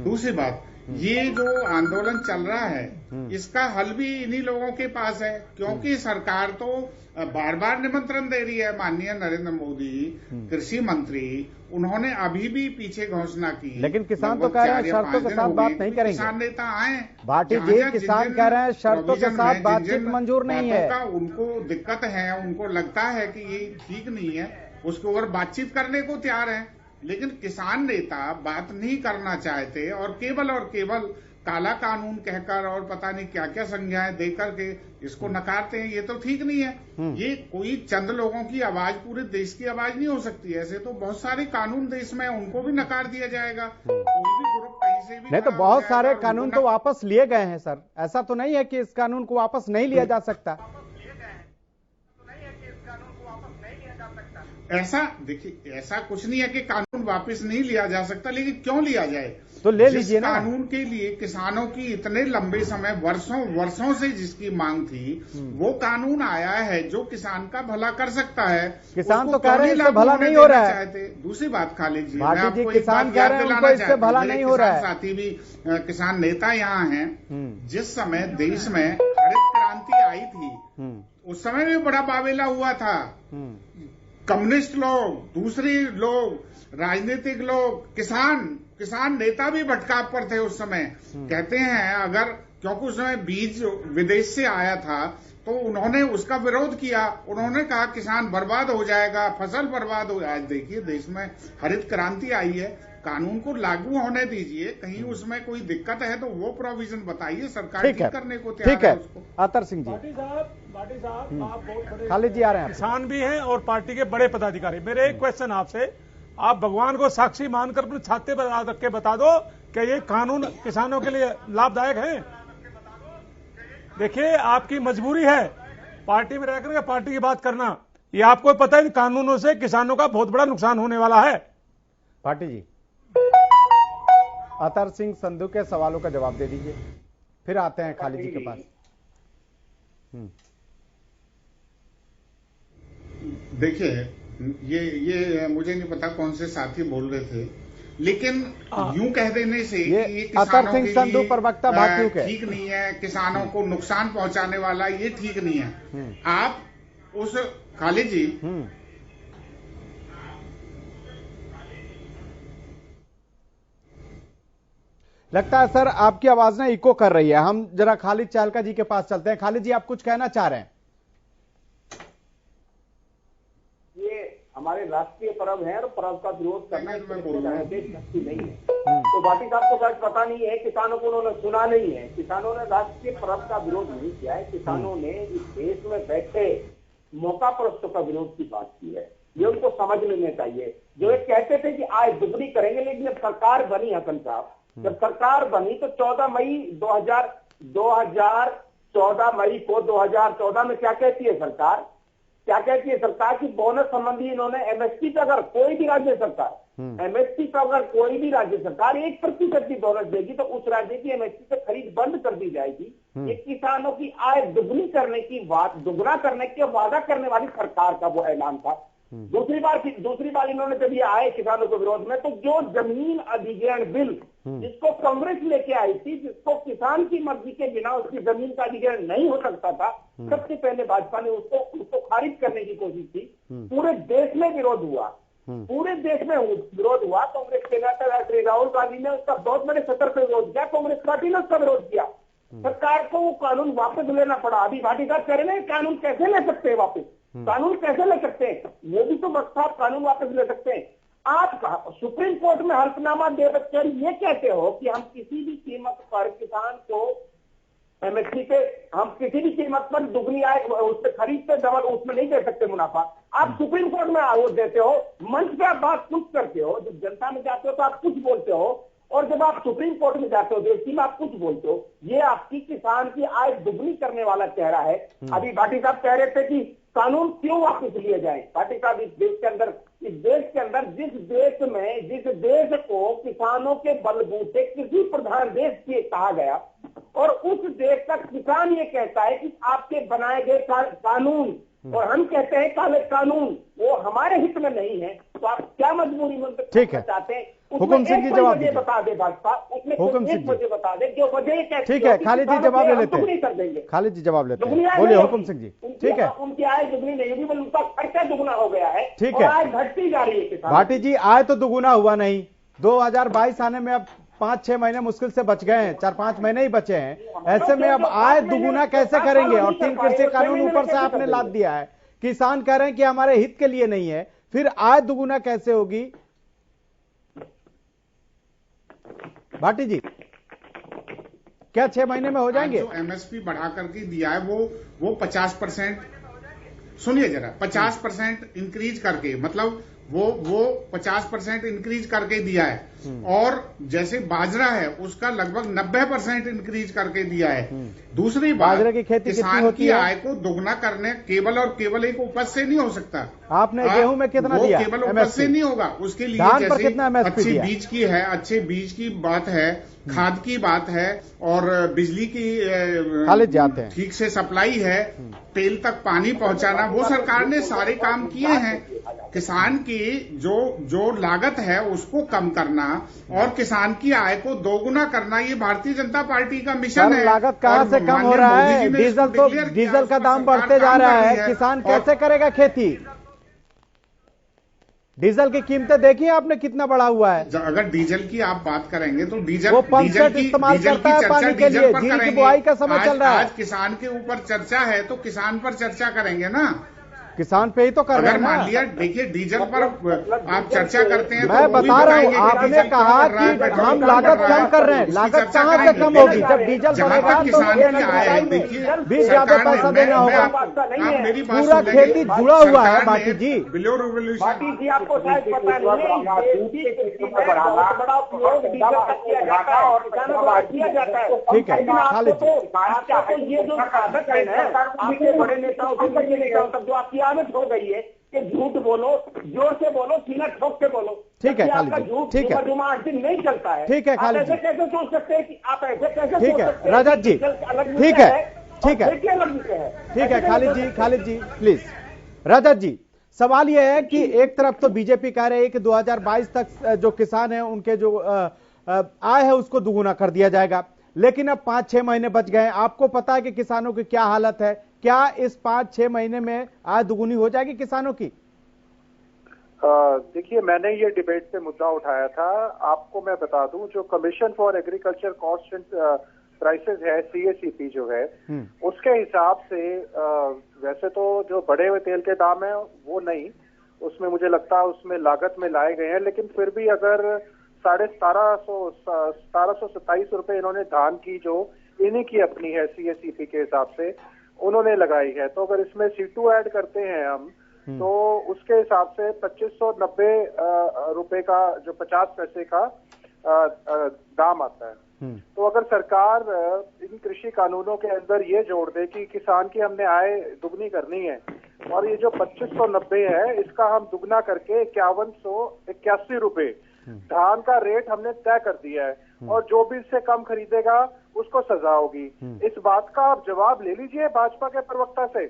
दूसरी बात, ये जो आंदोलन चल रहा है इसका हल भी इन्हीं लोगों के पास है, क्योंकि सरकार तो बार बार निमंत्रण दे रही है। माननीय नरेंद्र मोदी कृषि मंत्री, उन्होंने अभी भी पीछे घोषणा की, लेकिन किसान तो कह रहे हैं शर्तों के साथ बात नहीं करेंगे। किसान नेता आए, भाटी जी, किसान कह रहे हैं शर्तों के साथ बातचीत मंजूर नहीं है। उनको दिक्कत है, उनको लगता है कि ये ठीक नहीं है, उसके ऊपर बातचीत करने को तैयार है, लेकिन किसान नेता बात नहीं करना चाहते और केवल काला कानून कहकर और पता नहीं क्या क्या संज्ञाएं देकर के इसको नकारते हैं। ये तो ठीक नहीं है। ये कोई चंद लोगों की आवाज पूरे देश की आवाज नहीं हो सकती। ऐसे तो बहुत सारे कानून देश में, उनको भी नकार दिया जाएगा। कोई भी ग्रुप कहीं से भी नहीं, तो बहुत सारे कानून तो वापस लिए गए हैं सर। ऐसा तो नहीं है कि इस कानून को वापस नहीं लिया जा सकता। ऐसा देखिए, ऐसा कुछ नहीं है कि कानून वापस नहीं लिया जा सकता, लेकिन क्यों लिया जाए? तो ले लीजिए ना। कानून के लिए किसानों की इतने लंबे समय, वर्षों से जिसकी मांग थी, वो कानून आया है जो किसान का भला कर सकता है। किसान तो कह रहे हैं इससे भला नहीं हो रहा है। दूसरी बात खालिद जी, मैं आपको किसान कह रहे हैं उनको इससे भला नहीं हो रहा है। साथी भी किसान नेता यहाँ हैं। जिस समय देश में हरित क्रांति आई थी, उस समय भी बड़ा बावेला हुआ था। कम्युनिस्ट लोग, दूसरे लोग, राजनीतिक लोग, किसान नेता भी भटकाव पर थे उस समय। कहते हैं अगर, क्योंकि उस समय बीज विदेश से आया था, तो उन्होंने उसका विरोध किया। उन्होंने कहा किसान बर्बाद हो जाएगा, फसल बर्बाद हो जाएगी। देखिए, देश में हरित क्रांति आई है, कानून को लागू होने दीजिए। कहीं उसमें कोई दिक्कत है तो वो प्रोविजन बताइए, सरकार ठीक करने को तैयार है उसको। अतर सिंह जी, भाटी साहब आप बहुत बड़े खालिद जी आ रहे हैं, किसान भी हैं और पार्टी के बड़े पदाधिकारी। मेरे एक क्वेश्चन आपसे, आप भगवान को साक्षी मानकर अपने छाते पर रख के बता दो कि ये कानून किसानों के लिए लाभदायक है। देखिए, आपकी मजबूरी है पार्टी में रहकर के पार्टी की बात करना। ये आपको पता है कानूनों से किसानों का बहुत बड़ा नुकसान होने वाला है। पार्टी जी, अतर सिंह संधू के सवालों का जवाब दे दीजिए, फिर आते हैं खालिद जी के पास। देखिए, ये मुझे नहीं पता कौन से साथी बोल रहे थे, लेकिन यूं कह देने से ये अतर सिंह संधू प्रवक्ता भाकियू के ठीक नहीं है, किसानों को नुकसान पहुंचाने वाला, ये ठीक नहीं है। आप उस खालिद जी, लगता है सर आपकी आवाज ना इको कर रही है। हम जरा खालिद चालका जी के पास चलते हैं। खालिद जी, आप कुछ कहना चाह रहे हैं? हमारे राष्ट्रीय पर्व है और पर्व का विरोध करना देशभक्ति नहीं है। तो भाटी साहब को शायद पता नहीं है, किसानों को उन्होंने सुना नहीं है। किसानों ने राष्ट्रीय पर्व का विरोध नहीं किया है, किसानों ने इस देश में बैठे मौका परस्तों का विरोध की बात की है। ये उनको समझ लेना चाहिए। जो एक कहते थे कि आय दुगनी करेंगे, लेकिन जब सरकार बनी हसन साहब, जब सरकार बनी तो 14 मई 2014 मई को 2014 में क्या कहती है सरकार? क्या कहती है सरकार की बोनस संबंधी इन्होंने एमएसपी पर अगर कोई भी राज्य सरकार 1% की बोनस देगी तो उस राज्य की एमएसपी से खरीद बंद कर दी जाएगी। ये किसानों की आय दुगनी करने की बात, दुगना करने के वादा करने वाली सरकार का वो ऐलान था। दूसरी बार इन्होंने जब ये आए किसानों के विरोध में, तो जो जमीन अधिग्रहण बिल जिसको कांग्रेस लेके आई थी, जिसको किसान की मर्जी के बिना उसकी जमीन का अधिग्रहण नहीं हो सकता था, सबसे पहले भाजपा ने उसको खारिज करने की कोशिश की। पूरे देश में विरोध हुआ, कांग्रेस के नेता श्री राहुल गांधी ने उसका बहुत बड़े स्तर पर विरोध किया, कांग्रेस पार्टी ने उसका विरोध किया। सरकार को वो कानून वापस लेना पड़ा। अभी भाटी साहब कह रहे हैं कानून कैसे ले सकते हैं वापस, कानून कैसे ले सकते हैं? वो भी तो वक्त साहब कानून वापस ले सकते हैं। आप सुप्रीम कोर्ट में हल्फनामा दे कर ये कहते हो कि हम किसी भी कीमत पर किसान को एमएसपी पे, हम किसी भी कीमत पर दुगनी आय उससे खरीद पे डबल उसमें नहीं दे सकते मुनाफा। आप सुप्रीम कोर्ट में आरोप देते हो, मंच पे आप बात कुछ करते हो, जब जनता में जाते हो तो आप कुछ बोलते हो, और जब आप सुप्रीम कोर्ट में जाते हो देश की में आप कुछ बोलते हो, ये आपकी किसान की आय दुगनी करने वाला चेहरा है। अभी भाटी साहब कह रहे थे कि कानून क्यों वापस लिए जाए। भाटी साहब इस देश के अंदर जिस देश को किसानों के बलबूते कृषि प्रधान देश के कहा गया और उस देश का किसान ये कहता है कि आपके बनाए गए कानून और हम कहते हैं काले कानून वो हमारे हित में नहीं है, तो आप क्या मजबूरी में चाहते हैं? हुकुम सिंह जी जवाब दीजिए। बता दे भाजपा, उसमें एक वजह बता दे जो वजह कैसे। ठीक है, खालिद जी जवाब ले लेते हैं। कर देंगे खालिद जी जवाब लेते हैं, बोलिए हुकुम सिंह जी। ठीक है, उनकी आय दुगनी नहीं होगी बल्कि उनका खर्चा दुगना हो गया है। ठीक है, आय घटती जा रही है। भाटी जी आय तो दुगुना हुआ नहीं, 2022 आने में अब 5-6 महीने मुश्किल से बच गए हैं, 4-5 महीने ही बचे हैं। ऐसे में अब आय दुगुना कैसे करेंगे? और 3 कृषि कानून ऊपर से आपने लाद दिया है, किसान कह रहे हैं कि हमारे हित के लिए नहीं है, फिर आय दुगुना कैसे होगी? भाटी जी क्या 6 महीने में हो जाएंगे? जो एमएसपी बढ़ा करके दिया है वो 50%, सुनिए जरा, 50% इंक्रीज करके, मतलब वो 50% इंक्रीज करके दिया है। और जैसे बाजरा है उसका लगभग 90% इंक्रीज करके दिया है। दूसरी बात, बाजरे की खेती किसान की आय को दोगुना करने केवल और केवल एक उपज से नहीं हो सकता। आपने गेहूं में कितना दिया? केवल उपज से नहीं होगा, उसके लिए जैसे अच्छे बीज की है, अच्छे बीज की बात है, खाद की बात है, और बिजली की जाते हैं ठीक से सप्लाई है, तेल तक पानी पहुंचाना, वो सरकार ने सारे काम किए हैं। किसान की जो लागत है उसको कम करना और किसान की आय को दोगुना करना, ये भारतीय जनता पार्टी का मिशन है। लागत कहां से कम हो रहा है? डीजल का दाम बढ़ते जा रहा है, किसान कैसे करेगा खेती? डीजल की कीमतें देखिए आपने कितना बढ़ा हुआ है। अगर डीजल की आप बात करेंगे तो डीजल वो पंप सेट इस्तेमाल करता है पानी के लिए, जीरी की बुआई का समय चल रहा है। आज किसान के ऊपर चर्चा है तो किसान पर चर्चा करेंगे ना, किसान पे ही तो कर रहे हैं। मान लिया, देखिए डीजल पर आप चर्चा करते हैं, मैं बता रहा हूँ, आपने कहा कि हम लागत कम कर रहे हैं, लागत कहाँ से कम होगी? जब डीजल बढ़ेगा तो भी ज्यादा पैसा देना होगा। पूरा खेती जुड़ा हुआ है भाटी जी। भाटी जी आपको शायद पता नहीं है, ठीक है खालिद जी, ये जो आदत है ना आपके बड़े नेताओं तक जो आपकी आदत हो गई है कि झूठ बोलो, जोर से बोलो, सीना ठोक के बोलो। ठीक है खालिद जी, ठीक है, 8 दिन नहीं चलता है। ठीक है खालिद जी, कैसे सोच सकते हैं कि आप ऐसे कैसे? ठीक है रजत जी, ठीक है, ठीक है, ठीक है खालिद जी प्लीज। रजत जी सवाल यह है कि एक तरफ तो बीजेपी कह रही है कि 2022 तक जो किसान है उनके जो आय है उसको दुगुना कर दिया जाएगा, लेकिन अब 5-6 महीने बच गए। आपको पता है कि किसानों की क्या हालत है, क्या इस 5-6 महीने में आय दुगुनी हो जाएगी किसानों की? देखिए, मैंने ये डिबेट पे मुद्दा उठाया था। आपको मैं बता दूं, जो commission for agriculture cost and prices है, CACP जो है, उसके हिसाब से वैसे तो जो बढ़े हुए तेल के दाम है वो नहीं, उसमें मुझे लगता है उसमें लागत में लाए गए हैं, लेकिन फिर भी अगर 1727 रुपए इन्होंने धान की जो इन्हीं की अपनी है CACP के हिसाब से उन्होंने लगाई है, तो अगर इसमें C2 ऐड करते हैं हम तो उसके हिसाब से 2590 रुपए का जो 50 पैसे का दाम आता है। तो अगर सरकार इन कृषि कानूनों के अंदर ये जोड़ दे कि किसान की हमने आय दुगनी करनी है और ये जो 2590 है इसका हम दुगना करके 5181 रुपए धान का रेट हमने तय कर दिया है, और जो भी इससे कम खरीदेगा उसको सजा होगी। इस बात का आप जवाब ले लीजिए भाजपा के प्रवक्ता से,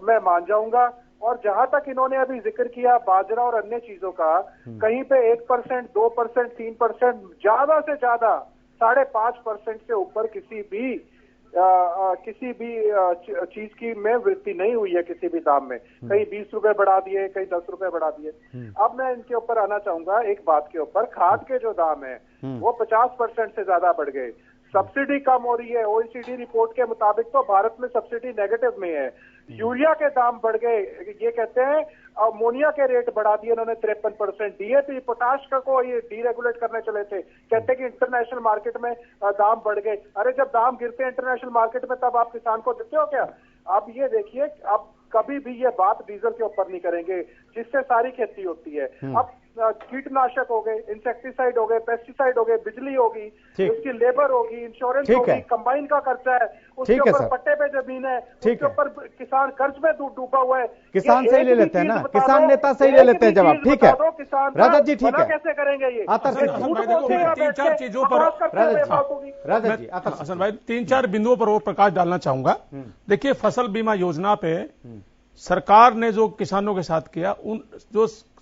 मैं मान जाऊंगा। और जहां तक इन्होंने अभी जिक्र किया बाजरा और अन्य चीजों का, कहीं पे 1%, 2%, 3%, ज्यादा से ज्यादा 5.5% से ऊपर किसी भी चीज की में वृद्धि नहीं हुई है किसी भी दाम में। कहीं 20 रुपए बढ़ा दिए, कहीं 10 रुपए बढ़ा दिए। अब मैं इनके ऊपर आना चाहूंगा एक बात के ऊपर, खाद के जो दाम है वो 50% से ज्यादा बढ़ गए, सब्सिडी कम हो रही है। OECD रिपोर्ट के मुताबिक तो भारत में सब्सिडी नेगेटिव में है। यूरिया के दाम बढ़ गए, ये कहते हैं अमोनिया के रेट बढ़ा दिए इन्होंने 53%। DAP पोटाश का को ये डीरेगुलेट करने चले थे, कहते हैं कि इंटरनेशनल मार्केट में दाम बढ़ गए। अरे जब दाम गिरते हैं इंटरनेशनल मार्केट में तब आप किसान को देते हो क्या? अब ये देखिए, अब कभी भी ये बात डीजल के ऊपर नहीं करेंगे। जिससे सारी खेती होती है। अब कीटनाशक हो गए, इंसेक्टिसाइड हो गए, पेस्टिसाइड हो गए, बिजली होगी, उसकी लेबर होगी, इंश्योरेंस होगी, कंबाइन का खर्चा है, उसके ऊपर पट्टे पे जमीन है, उसके ऊपर किसान कर्ज में डूबा हुआ है। किसान से ही ले लेते हैं ना, किसान नेता से ही ले लेते हैं जवाब। ठीक है रजत जी, ठीक है, कैसे करेंगे ये? तीन चार चीजों पर रजत जी, हसन भाई 3-4 बिंदुओं पर और प्रकाश डालना चाहूंगा। देखिए, फसल बीमा योजना पे सरकार ने जो किसानों के साथ किया, उन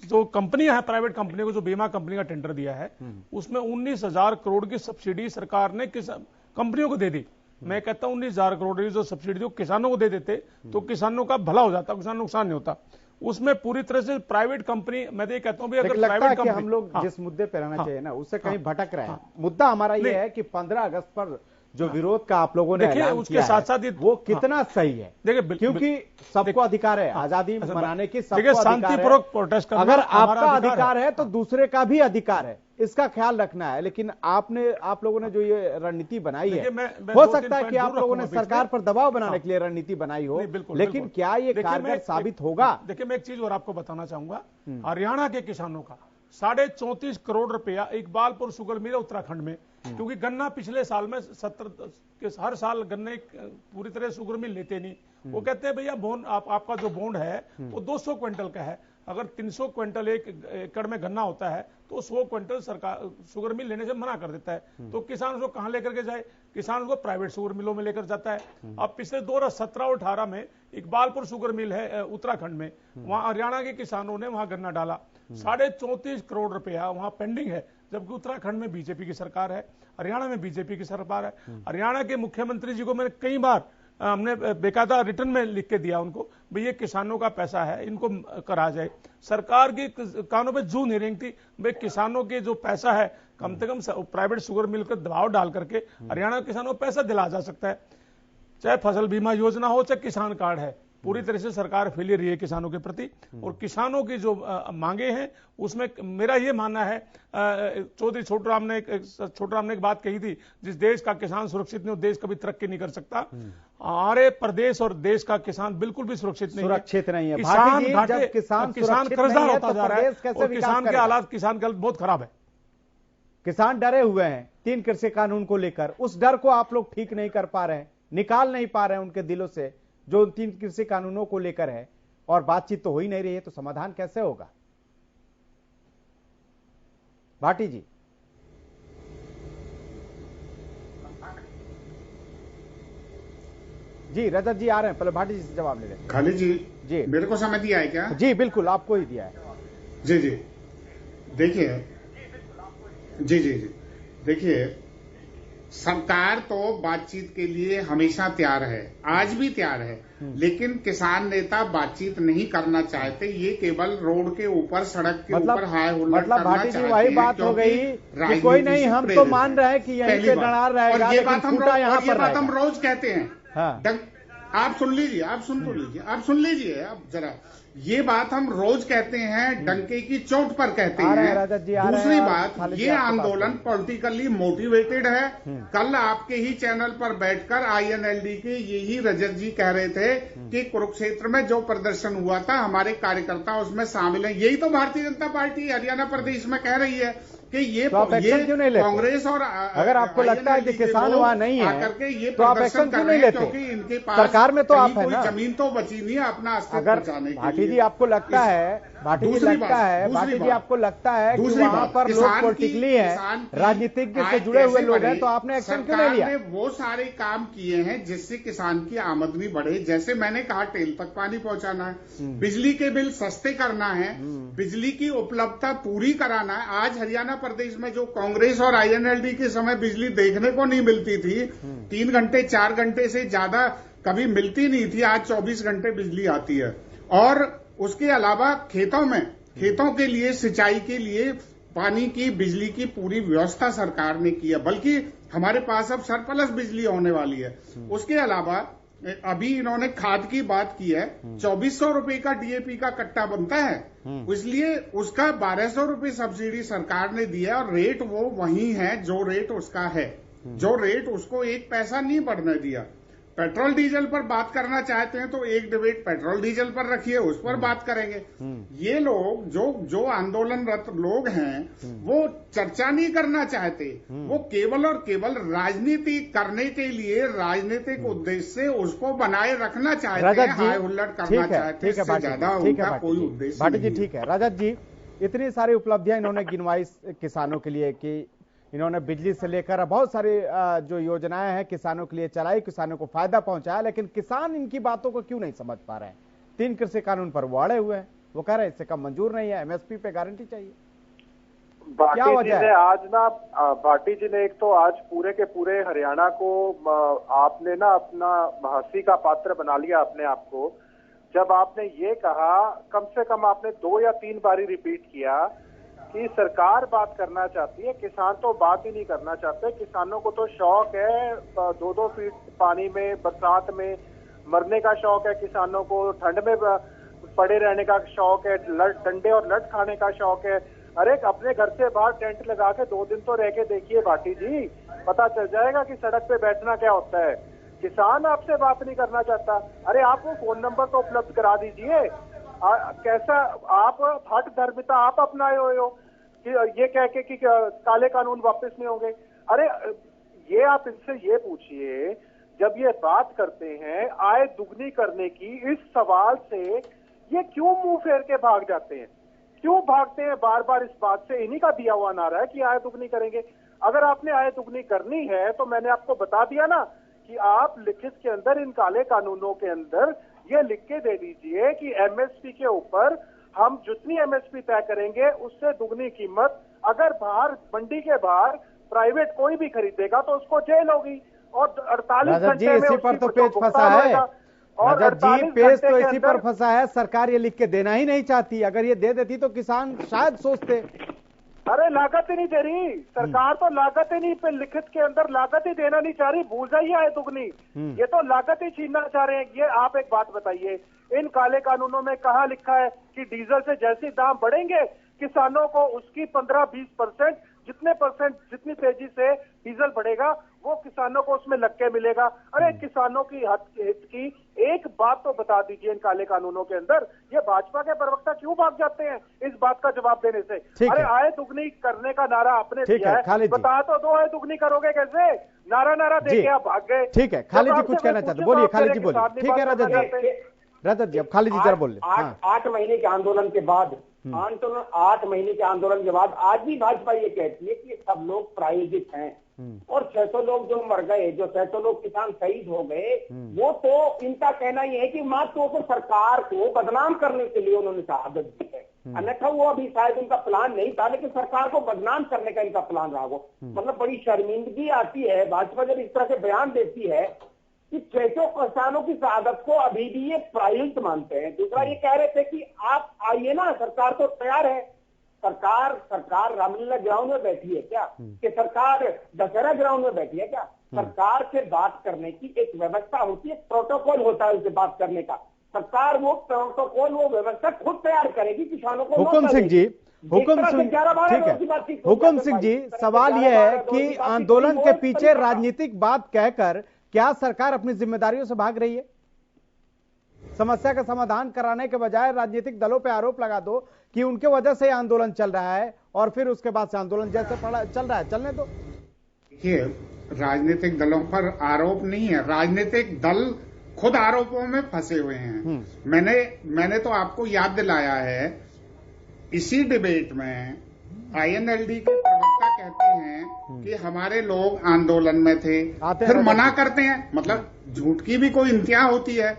जो कंपनियां हैं, प्राइवेट कंपनियों को जो बीमा कंपनी का टेंडर दिया है, उसमें 19,000 करोड़ की सब्सिडी सरकार ने कंपनियों को दे दी। मैं कहता हूं 19,000 करोड़ की जो सब्सिडी थी किसानों को दे देते तो किसानों का भला हो जाता, किसान नुकसान नहीं होता। उसमें पूरी तरह से प्राइवेट कंपनी, मैं तो ये कहता हूं अगर प्राइवेट कंपनी, हम लोग जिस मुद्दे पर रहना चाहिए ना उससे कहीं भटक रहे हैं। मुद्दा हमारा ये है कि 15 अगस्त पर जो विरोध का आप लोगों ने ऐलान उसके किया साथ साथ वो कितना सही है? देखिए, क्योंकि सबको अधिकार है आजादी मनाने की, सबको शांतिपूर्वक प्रोटेस्ट करना, अगर आपका अधिकार है तो दूसरे का भी अधिकार है, इसका ख्याल रखना है। लेकिन आप लोगों ने जो ये रणनीति बनाई है, हो सकता है कि आप लोगों ने सरकार पर दबाव बनाने के लिए रणनीति बनाई हो, लेकिन क्या ये कारगर साबित होगा? देखिए, मैं एक चीज और आपको बताना चाहूंगा। हरियाणा के किसानों का 34.5 करोड़ रुपया इकबालपुर शुगर मिल उत्तराखंड में, क्योंकि गन्ना पिछले साल में 70 हर साल गन्ने पूरी तरह शुगर मिल लेते नहीं। वो कहते हैं भैया बॉन्ड आपका जो बॉन्ड है वो 200 क्विंटल का है, अगर 300 क्विंटल एक एकड़ में गन्ना होता है तो 100 क्विंटल सरकार शुगर मिल लेने से मना कर देता है। तो किसान उसको कहां लेकर के जाए? किसान उसको प्राइवेट शुगर मिलों में लेकर जाता है। अब पिछले 2017 और 18 में इकबालपुर शुगर मिल है उत्तराखंड में, वहां हरियाणा के किसानों ने वहां गन्ना डाला, 34.5 करोड़ रुपया वहां पेंडिंग है, जबकि उत्तराखंड में बीजेपी की सरकार है, हरियाणा में बीजेपी की सरकार है। हरियाणा के मुख्यमंत्री जी को मैंने कई बार हमने बेकायदा रिटर्न में लिख के दिया उनको, भाई ये किसानों का पैसा है, इनको करा जाए। सरकार की कानों पे जू नहीं रेंगती, भाई किसानों के जो पैसा है कम से कम प्राइवेट शुगर मिल कर दबाव डाल करके हरियाणा के किसानों को पैसा दिला जा सकता है। चाहे फसल बीमा योजना हो, चाहे किसान कार्ड है, पूरी तरह से सरकार फेलियर रही है किसानों के प्रति। और किसानों की जो मांगे हैं उसमें मेरा ये मानना है, चौधरी छोटूराम ने एक बात कही थी, जिस देश का किसान सुरक्षित नहीं, देश कभी तरक्की नहीं कर सकता। हमारे प्रदेश और देश का किसान बिल्कुल भी सुरक्षित नहीं है। किसान कर्जदार होता जा रहा है और किसान के हालात बहुत खराब है। किसान डरे हुए हैं 3 कृषि कानून को लेकर, उस डर को आप लोग ठीक नहीं कर पा रहे हैं, निकाल नहीं पा रहे हैं उनके दिलों से जो 3 कृषि कानूनों को लेकर है, और बातचीत तो हो ही नहीं रही है, तो समाधान कैसे होगा? भाटी जी। जी रजत जी आ रहे हैं, पहले भाटी जी से जवाब ले लेते हैं। खालिद जी, मेरे को समय दिया है क्या? जी बिल्कुल, आपको ही दिया है। जी देखिए, देखिए, सरकार तो बातचीत के लिए हमेशा तैयार है, आज भी तैयार है, लेकिन किसान नेता बातचीत नहीं करना चाहते। ये केवल रोड के ऊपर, सड़क के ऊपर हाय हुल्लड़ करना भाटी जी वही बात हो गई कि कोई नहीं, हम तो मान रहे हैं कि यहीं पे डरार रहेगा, और ये बात हम रोज कहते हैं। आप सुन लीजिए, आप सुन लीजिए आप जरा, ये बात हम रोज कहते हैं, डंके की चोट पर कहते हैं। दूसरी बात, ये आंदोलन पॉलिटिकली मोटिवेटेड है। कल आपके ही चैनल पर बैठकर INLD के यही रजत जी कह रहे थे कि कुरुक्षेत्र में जो प्रदर्शन हुआ था हमारे कार्यकर्ता उसमें शामिल हैं। यही तो भारतीय जनता पार्टी हरियाणा प्रदेश में कह रही है कि ये कांग्रेस और अगर आपको लगता है कि किसान वहां नहीं है तो आप एक्शन क्यों नहीं लेते? क्योंकि इनके पास सरकार में तो आप है ना, जमीन तो बची नहीं है अपना अस्तित्व बचाने के लिए। भाटी जी आपको लगता है, भाटी जी आपको लगता है कि वहां पर लोग पॉलिटिकली है, राजनीतिज्ञ से जुड़े हुए लोग हैं, तो आपने एक्शन क्यों नहीं लिया? सरकार ने वो सारे काम किए हैं जिससे किसान की आमदनी बढ़े। जैसे मैंने कहा, टेल तक पानी पहुंचाना है, बिजली के बिल सस्ते करना है, बिजली की उपलब्धता पूरी कराना है। आज हरियाणा प्रदेश में जो कांग्रेस और INLD के समय बिजली देखने को नहीं मिलती थी, 3 घंटे 4 घंटे से ज्यादा कभी मिलती नहीं थी, आज 24 घंटे बिजली आती है। और उसके अलावा खेतों के लिए, सिंचाई के लिए पानी की, बिजली की पूरी व्यवस्था सरकार ने की है, बल्कि हमारे पास अब सरप्लस बिजली होने वाली है। उसके अलावा अभी इन्होंने खाद की बात की है, 2400 रुपए का DAP का कट्टा बनता है, इसलिए उसका 1200 रुपए सब्सिडी सरकार ने दिया, और रेट वो वही है जो रेट उसका है, जो रेट उसको 1 पैसा नहीं बढ़ने दिया। पेट्रोल डीजल पर बात करना चाहते हैं तो एक डिबेट पेट्रोल डीजल पर रखिए, उस पर बात करेंगे। ये लोग जो आंदोलनरत लोग हैं वो चर्चा नहीं करना चाहते, वो केवल और केवल राजनीति करने के लिए राजनीतिक उद्देश्य से उसको बनाए रखना चाहते हैं, हाय हुल्लड़ करना चाहते हैं। इससे ज्यादा उनका कोई उद्देश्य भाटी जी ठीक है। रजत जी, इतनी सारी उपलब्धियां इन्होंने गिनवाई किसानों के लिए कि इन्होंने बिजली से लेकर बहुत सारी जो योजनाएं हैं किसानों के लिए चलाई, किसानों को फायदा पहुंचाया, लेकिन किसान इनकी बातों को क्यों नहीं समझ पा रहे हैं? 3 कृषि कानून पर वो अड़े हुए हैं, वो कह रहे हैं इससे कम मंजूर नहीं है, एमएसपी पे गारंटी चाहिए। क्या वजह है? भाटी जी ने एक तो आज पूरे के पूरे हरियाणा को आपने ना अपना हंसी का पात्र बना लिया अपने आप को, जब आपने ये कहा, कम से कम आपने 2 या 3 बारी रिपीट किया कि सरकार बात करना चाहती है, किसान तो बात ही नहीं करना चाहते। किसानों को तो शौक है 2-2 फीट पानी में बरसात में मरने का शौक है, किसानों को ठंड में पड़े रहने का शौक है, डंडे और लट खाने का शौक है। अरे अपने घर से बाहर टेंट लगा के 2 दिन तो रह के देखिए भाटी जी, पता चल जाएगा कि सड़क पे बैठना क्या होता है। किसान आपसे बात नहीं करना चाहता। अरे आप वो फोन नंबर तो उपलब्ध करा दीजिए। कैसा आप हट धर्मिता आप अपनाए हुए हो कि ये कह के कि काले कानून वापस नहीं होंगे। अरे ये आप इनसे ये पूछिए, जब ये बात करते हैं आय दुगनी करने की, इस सवाल से ये क्यों मुंह फेर के भाग जाते हैं? क्यों भागते हैं बार बार इस बात से? इन्हीं का दिया हुआ नारा है कि आय दुगनी करेंगे। अगर आपने आय दुगनी करनी है तो मैंने आपको बता दिया ना कि आप लिखित के अंदर इन काले कानूनों के अंदर ये लिख के दे दीजिए कि एमएसपी के ऊपर हम जितनी एमएसपी तय करेंगे उससे दुगनी कीमत अगर बाहर मंडी के बाहर प्राइवेट कोई भी खरीदेगा तो उसको जेल होगी और 48 घंटे में इसी पर तो पेच फंसा है। रजत जी, पेच तो इसी पर फंसा है। सरकार ये लिख के देना ही नहीं चाहती। अगर ये दे देती तो किसान शायद सोचते। अरे लागत ही नहीं दे रही सरकार, तो लागत ही नहीं पे लिखित के अंदर लागत ही देना नहीं चाह रही। भूल जाइए आय दुगनी, ये तो लागत ही छीनना चाह रहे हैं। ये आप एक बात बताइए, इन काले कानूनों में कहाँ लिखा है कि डीजल से जैसे दाम बढ़ेंगे किसानों को उसकी 15-20% जितनी तेजी से डीजल बढ़ेगा वो किसानों को उसमें लग के मिलेगा। अरे किसानों की हित की एक बात तो बता दीजिए इन काले कानूनों के अंदर। ये भाजपा के प्रवक्ता क्यों भाग जाते हैं इस बात का जवाब देने से? अरे आय दुगनी करने का नारा आपने दिया है, बता तो दो आय दुगनी करोगे कैसे? नारा दे के आप भाग गए। ठीक है, खालिद जी कुछ कहना चाहते, बोलिए खालिद जी बोलिए। ठीक है रजत जी अब खालिद जी जरा बोल रहे। 8 महीने के आंदोलन के बाद 8 महीने के आंदोलन के बाद आज भी भाजपा ये कहती है कि सब लोग प्रायोजित हैं और 600 लोग जो मर गए, जो 600 लोग किसान शहीद हो गए, वो तो इनका कहना ये है कि मात्र तो सरकार को बदनाम करने के लिए उन्होंने शहादत दी है। अन्यथा वो अभी शायद उनका प्लान नहीं था, लेकिन सरकार को बदनाम करने का इनका प्लान रहा। वो मतलब बड़ी शर्मिंदगी आती है भाजपा जब इस तरह से बयान देती है कि 600 किसानों की शहादत को अभी भी ये प्रायोजित मानते हैं। दूसरा ये कह रहे थे कि आप आइए ना, सरकार तो तैयार है। सरकार रामलीला ग्राउंड में बैठी है क्या? कि सरकार दशहरा ग्राउंड में बैठी है क्या? सरकार से बात करने की एक व्यवस्था होती है, प्रोटोकॉल होता है उससे बात करने का। सरकार वो प्रोटोकॉल वो व्यवस्था खुद तैयार करेगी किसानों को। हुकुम सिंह जी, हुकुम सिंह, ठीक है हुकुम सिंह जी, सवाल यह है कि आंदोलन के पीछे राजनीतिक बात कहकर क्या सरकार अपनी जिम्मेदारियों से भाग रही है? समस्या का समाधान कराने के बजाय राजनीतिक दलों पे आरोप लगा दो कि उनके वजह से आंदोलन चल रहा है और फिर उसके बाद से आंदोलन जैसे चल रहा है चलने दो। देखिए, राजनीतिक दलों पर आरोप नहीं है, राजनीतिक दल खुद आरोपों में फंसे हुए हैं। मैंने तो आपको याद दिलाया है, इसी डिबेट में आईएनएलडी के प्रवक्ता कहते हैं कि हमारे लोग आंदोलन में थे, फिर मना करते हैं। मतलब झूठ की भी कोई इंतहा होती है।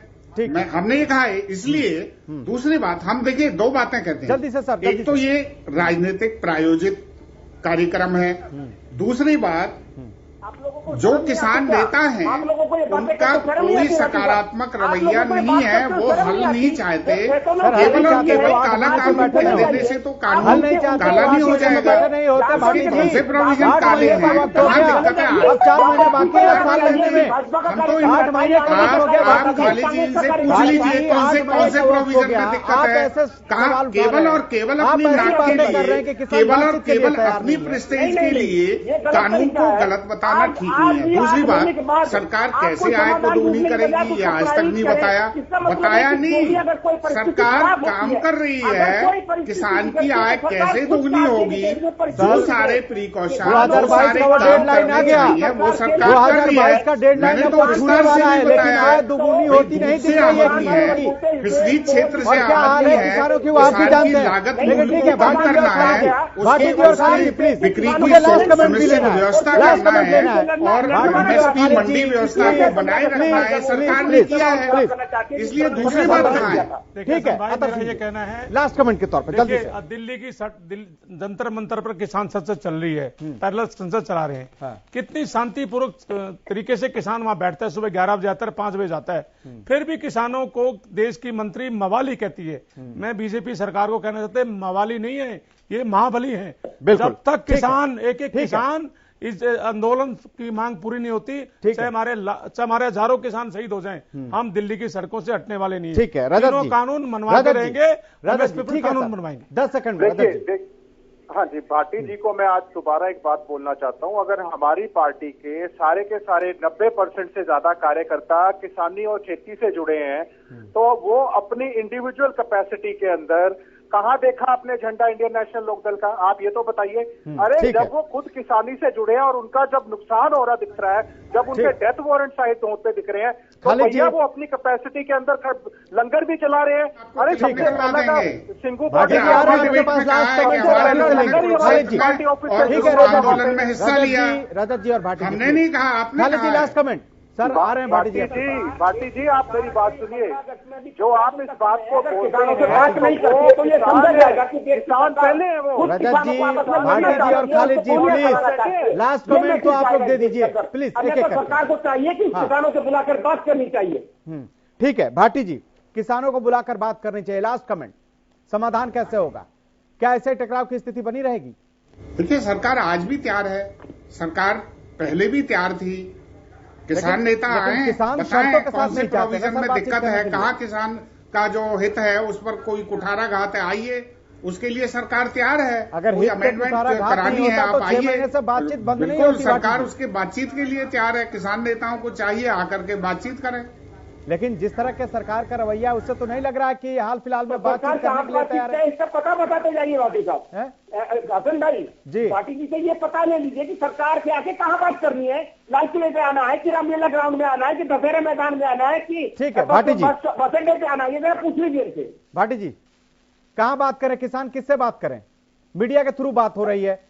हमने ये कहा है इसलिए। दूसरी बात, हम देखिए 2 बातें कहते हैं जल्दी से सर। एक तो ये राजनीतिक प्रायोजित कार्यक्रम है, दूसरी बात जो किसान नेता हैं उनका कोई सकारात्मक रवैया नहीं है, वो हल नहीं चाहते। केवल और केवल काला कानून कह देने से तो कानून काला नहीं हो जाएगा। कौन से प्रोविजन काले हैं? कहाँ दिक्कत है? हम तो आप खाली चीज से पूछ लीजिए कौन से प्रोविजन में दिक्कत है? कहाँ केवल और केवल अपनी नाक के लिए, केवल और केवल अपनी प्रेस्टीज के लिए कानून को गलत बता बताना ठीक नहीं है। दूसरी बात, सरकार कैसे आय को दोगुनी करेगी ये आज तक नहीं बताया नहीं। सरकार काम कर रही है, किसान की आय कैसे दोगुनी होगी, जो सारे प्रिकॉशन 2022 का वो डेडलाइन आ गया, वो सरकार कर रही है। 2022 का डेडलाइन तो विस्तार वाला है, लेकिन आय दोगुनी होती नहीं दिख रही है। कृषि क्षेत्र से आमदनी है किसानों की, वो आप भी जानते हैं। लेकिन ठीक है, भाटी जी और खालिद जी प्लीज, बिक्री मुझे लास्ट कमेंट भी लेना है, व्यवस्था लास्ट कमेंट लेना है है और एमएसपी मंडी व्यवस्था को बनाए रखना है, सरकार ने किया है। इसलिए दूसरी बात कहाँ है? ठीक है, मेरा ये कहना है, लास्ट कमेंट के तौर पर जल्दी से। दिल्ली की जंतर मंतर पर किसान संसद चल रही है, पैरेलल संसद चला रहे हैं। कितनी शांतिपूर्वक तरीके से किसान वहां बैठता है, सुबह 11 बजे आता है, 5 बजे जाता है, फिर भी किसानों को देश की मंत्री मवाली कहती है। मैं बीजेपी सरकार को कहना चाहते मवाली नहीं है, ये महाबली है। जब तक किसान एक किसान इस आंदोलन की मांग पूरी नहीं होती, चाहे हमारे हजारों किसान शहीद हो जाएं, हम दिल्ली की सड़कों से हटने वाले नहीं है। ठीक है, रजत जी कानून मनवाते रहेंगे, कानून बनवाएंगे। 10 सेकंड। हाँ जी, भाटी जी को मैं आज दोबारा एक बात बोलना चाहता हूँ। अगर हमारी पार्टी के सारे 90% से ज्यादा कार्यकर्ता किसानी और खेती से जुड़े हैं, तो वो अपनी इंडिविजुअल कैपेसिटी के अंदर कहाँ देखा आपने झंडा इंडियन नेशनल लोकदल का? आप ये तो बताइए। अरे जब वो खुद किसानी से जुड़े हैं और उनका जब नुकसान हो रहा दिख रहा है, जब उनके डेथ वारंट शायद होते दिख रहे हैं, तो भैया वो अपनी कैपेसिटी के अंदर लंगर भी चला रहे हैं। अरे सबसे पहला सिंगू आंदोलन में हिस्सा लिया, रजत जी और भाटी, हमने नहीं कहा, आपने लास्ट कमेंट। सर आ रहे हैं भाटी जी आप मेरी बात सुनिए। जो आप इस बात को बोलते हैं तो ये समझा जाएगा कि किसान पहले है वो। रजत जी, भाटी जी और खालिद जी प्लीज लास्ट कमेंट तो आप लोग दे दीजिए प्लीज। सरकार को चाहिए कि किसानों से बुलाकर बात करनी चाहिए। ठीक है भाटी जी, किसानों को बुलाकर बात करनी चाहिए। लास्ट कमेंट, समाधान कैसे होगा? क्या ऐसे टकराव की स्थिति बनी रहेगी? देखिए, सरकार आज भी तैयार है, सरकार पहले भी तैयार थी। किसान नेता आए, बताएं कौन से प्रोविजन में दिक्कत है, कहाँ किसान का जो हित है उस पर कोई कुठाराघात है, आइए, उसके लिए सरकार तैयार है। अगर कोई अमेंडमेंट करानी है आप आइए, बातचीत बंद नहीं बिल्कुल होती। सरकार उसके बातचीत के लिए तैयार है। किसान नेताओं को चाहिए आकर के बातचीत करें। लेकिन जिस तरह के सरकार का रवैया, उससे तो नहीं लग रहा है कि हाल फिलहाल में बातचीत करने के लिए तैयार है। इसका पता बताते जाइए भाटी साहब, हसन भाई जी, भाटी जी से ये पता ले लीजिए कि सरकार से आके कहाँ बात करनी है। लाल किले पे आना है कि रामलीला ग्राउंड में आना है कि दशहरे मैदान में आना है कि ठीक है भाटी जी, बस अड्डे पे आना है, ये जरा पूछ लीजिए इनसे। भाटी जी, कहाँ बात करें? किसान किससे बात करें? मीडिया के थ्रू बात हो रही है।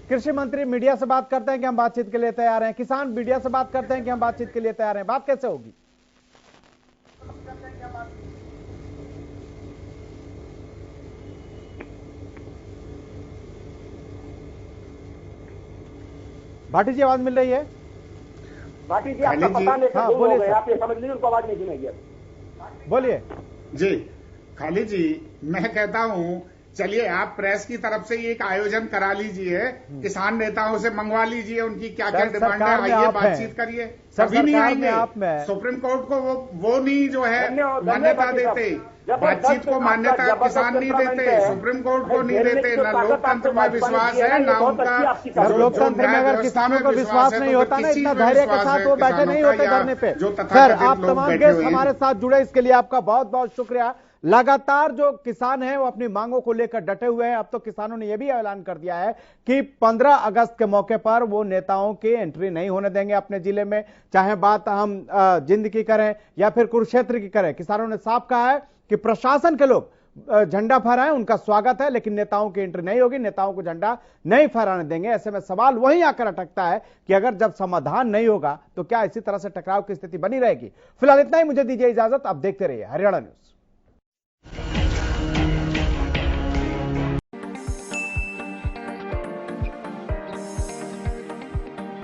कृषि मंत्री मीडिया से बात करते हैं कि हम बातचीत के लिए तैयार हैं, किसान मीडिया से बात करते हैं कि हम बातचीत के लिए तैयार हैं। बात कैसे होगी? भाटी जी आवाज मिल रही है? भाटी जी आपका पता नहीं, हाँ, बोलिए, आप ये समझ लीजिए उनको आवाज नहीं सुनेगी। बोलिए जी। खालिद जी, मैं कहता हूं, चलिए आप प्रेस की तरफ से एक आयोजन करा लीजिए, किसान नेताओं से मंगवा लीजिए उनकी क्या क्या डिमांड है, आइए बातचीत करिए। सभी नहीं आएंगे। सुप्रीम कोर्ट को वो नहीं जो है मान्यता देते, बातचीत को मान्यता किसान नहीं देते, सुप्रीम कोर्ट को नहीं देते। न लोकतंत्र में विश्वास है, न उनका लोकतंत्र में अगर किसानों को विश्वास नहीं होता ना, इतना धैर्य के साथ वो बैठे नहीं होते धरने पे। सर, आप तमाम गेस्ट हमारे साथ जुड़े, इसके लिए आपका बहुत बहुत शुक्रिया। लगातार जो किसान हैं वो अपनी मांगों को लेकर डटे हुए हैं। अब तो किसानों ने यह भी ऐलान कर दिया है कि 15 अगस्त के मौके पर वो नेताओं की एंट्री नहीं होने देंगे अपने जिले में, चाहे बात हम जिंद की करें या फिर कुरुक्षेत्र की करें। किसानों ने साफ कहा है कि प्रशासन के लोग झंडा फहराएं, उनका स्वागत है, लेकिन नेताओं की एंट्री नहीं होगी, नेताओं को झंडा नहीं फहराने देंगे। ऐसे में सवाल वहीं आकर अटकता है कि अगर जब समाधान नहीं होगा तो क्या इसी तरह से टकराव की स्थिति बनी रहेगी? फिलहाल इतना ही, मुझे दीजिए इजाजत। आप देखते रहिए हरियाणा न्यूज।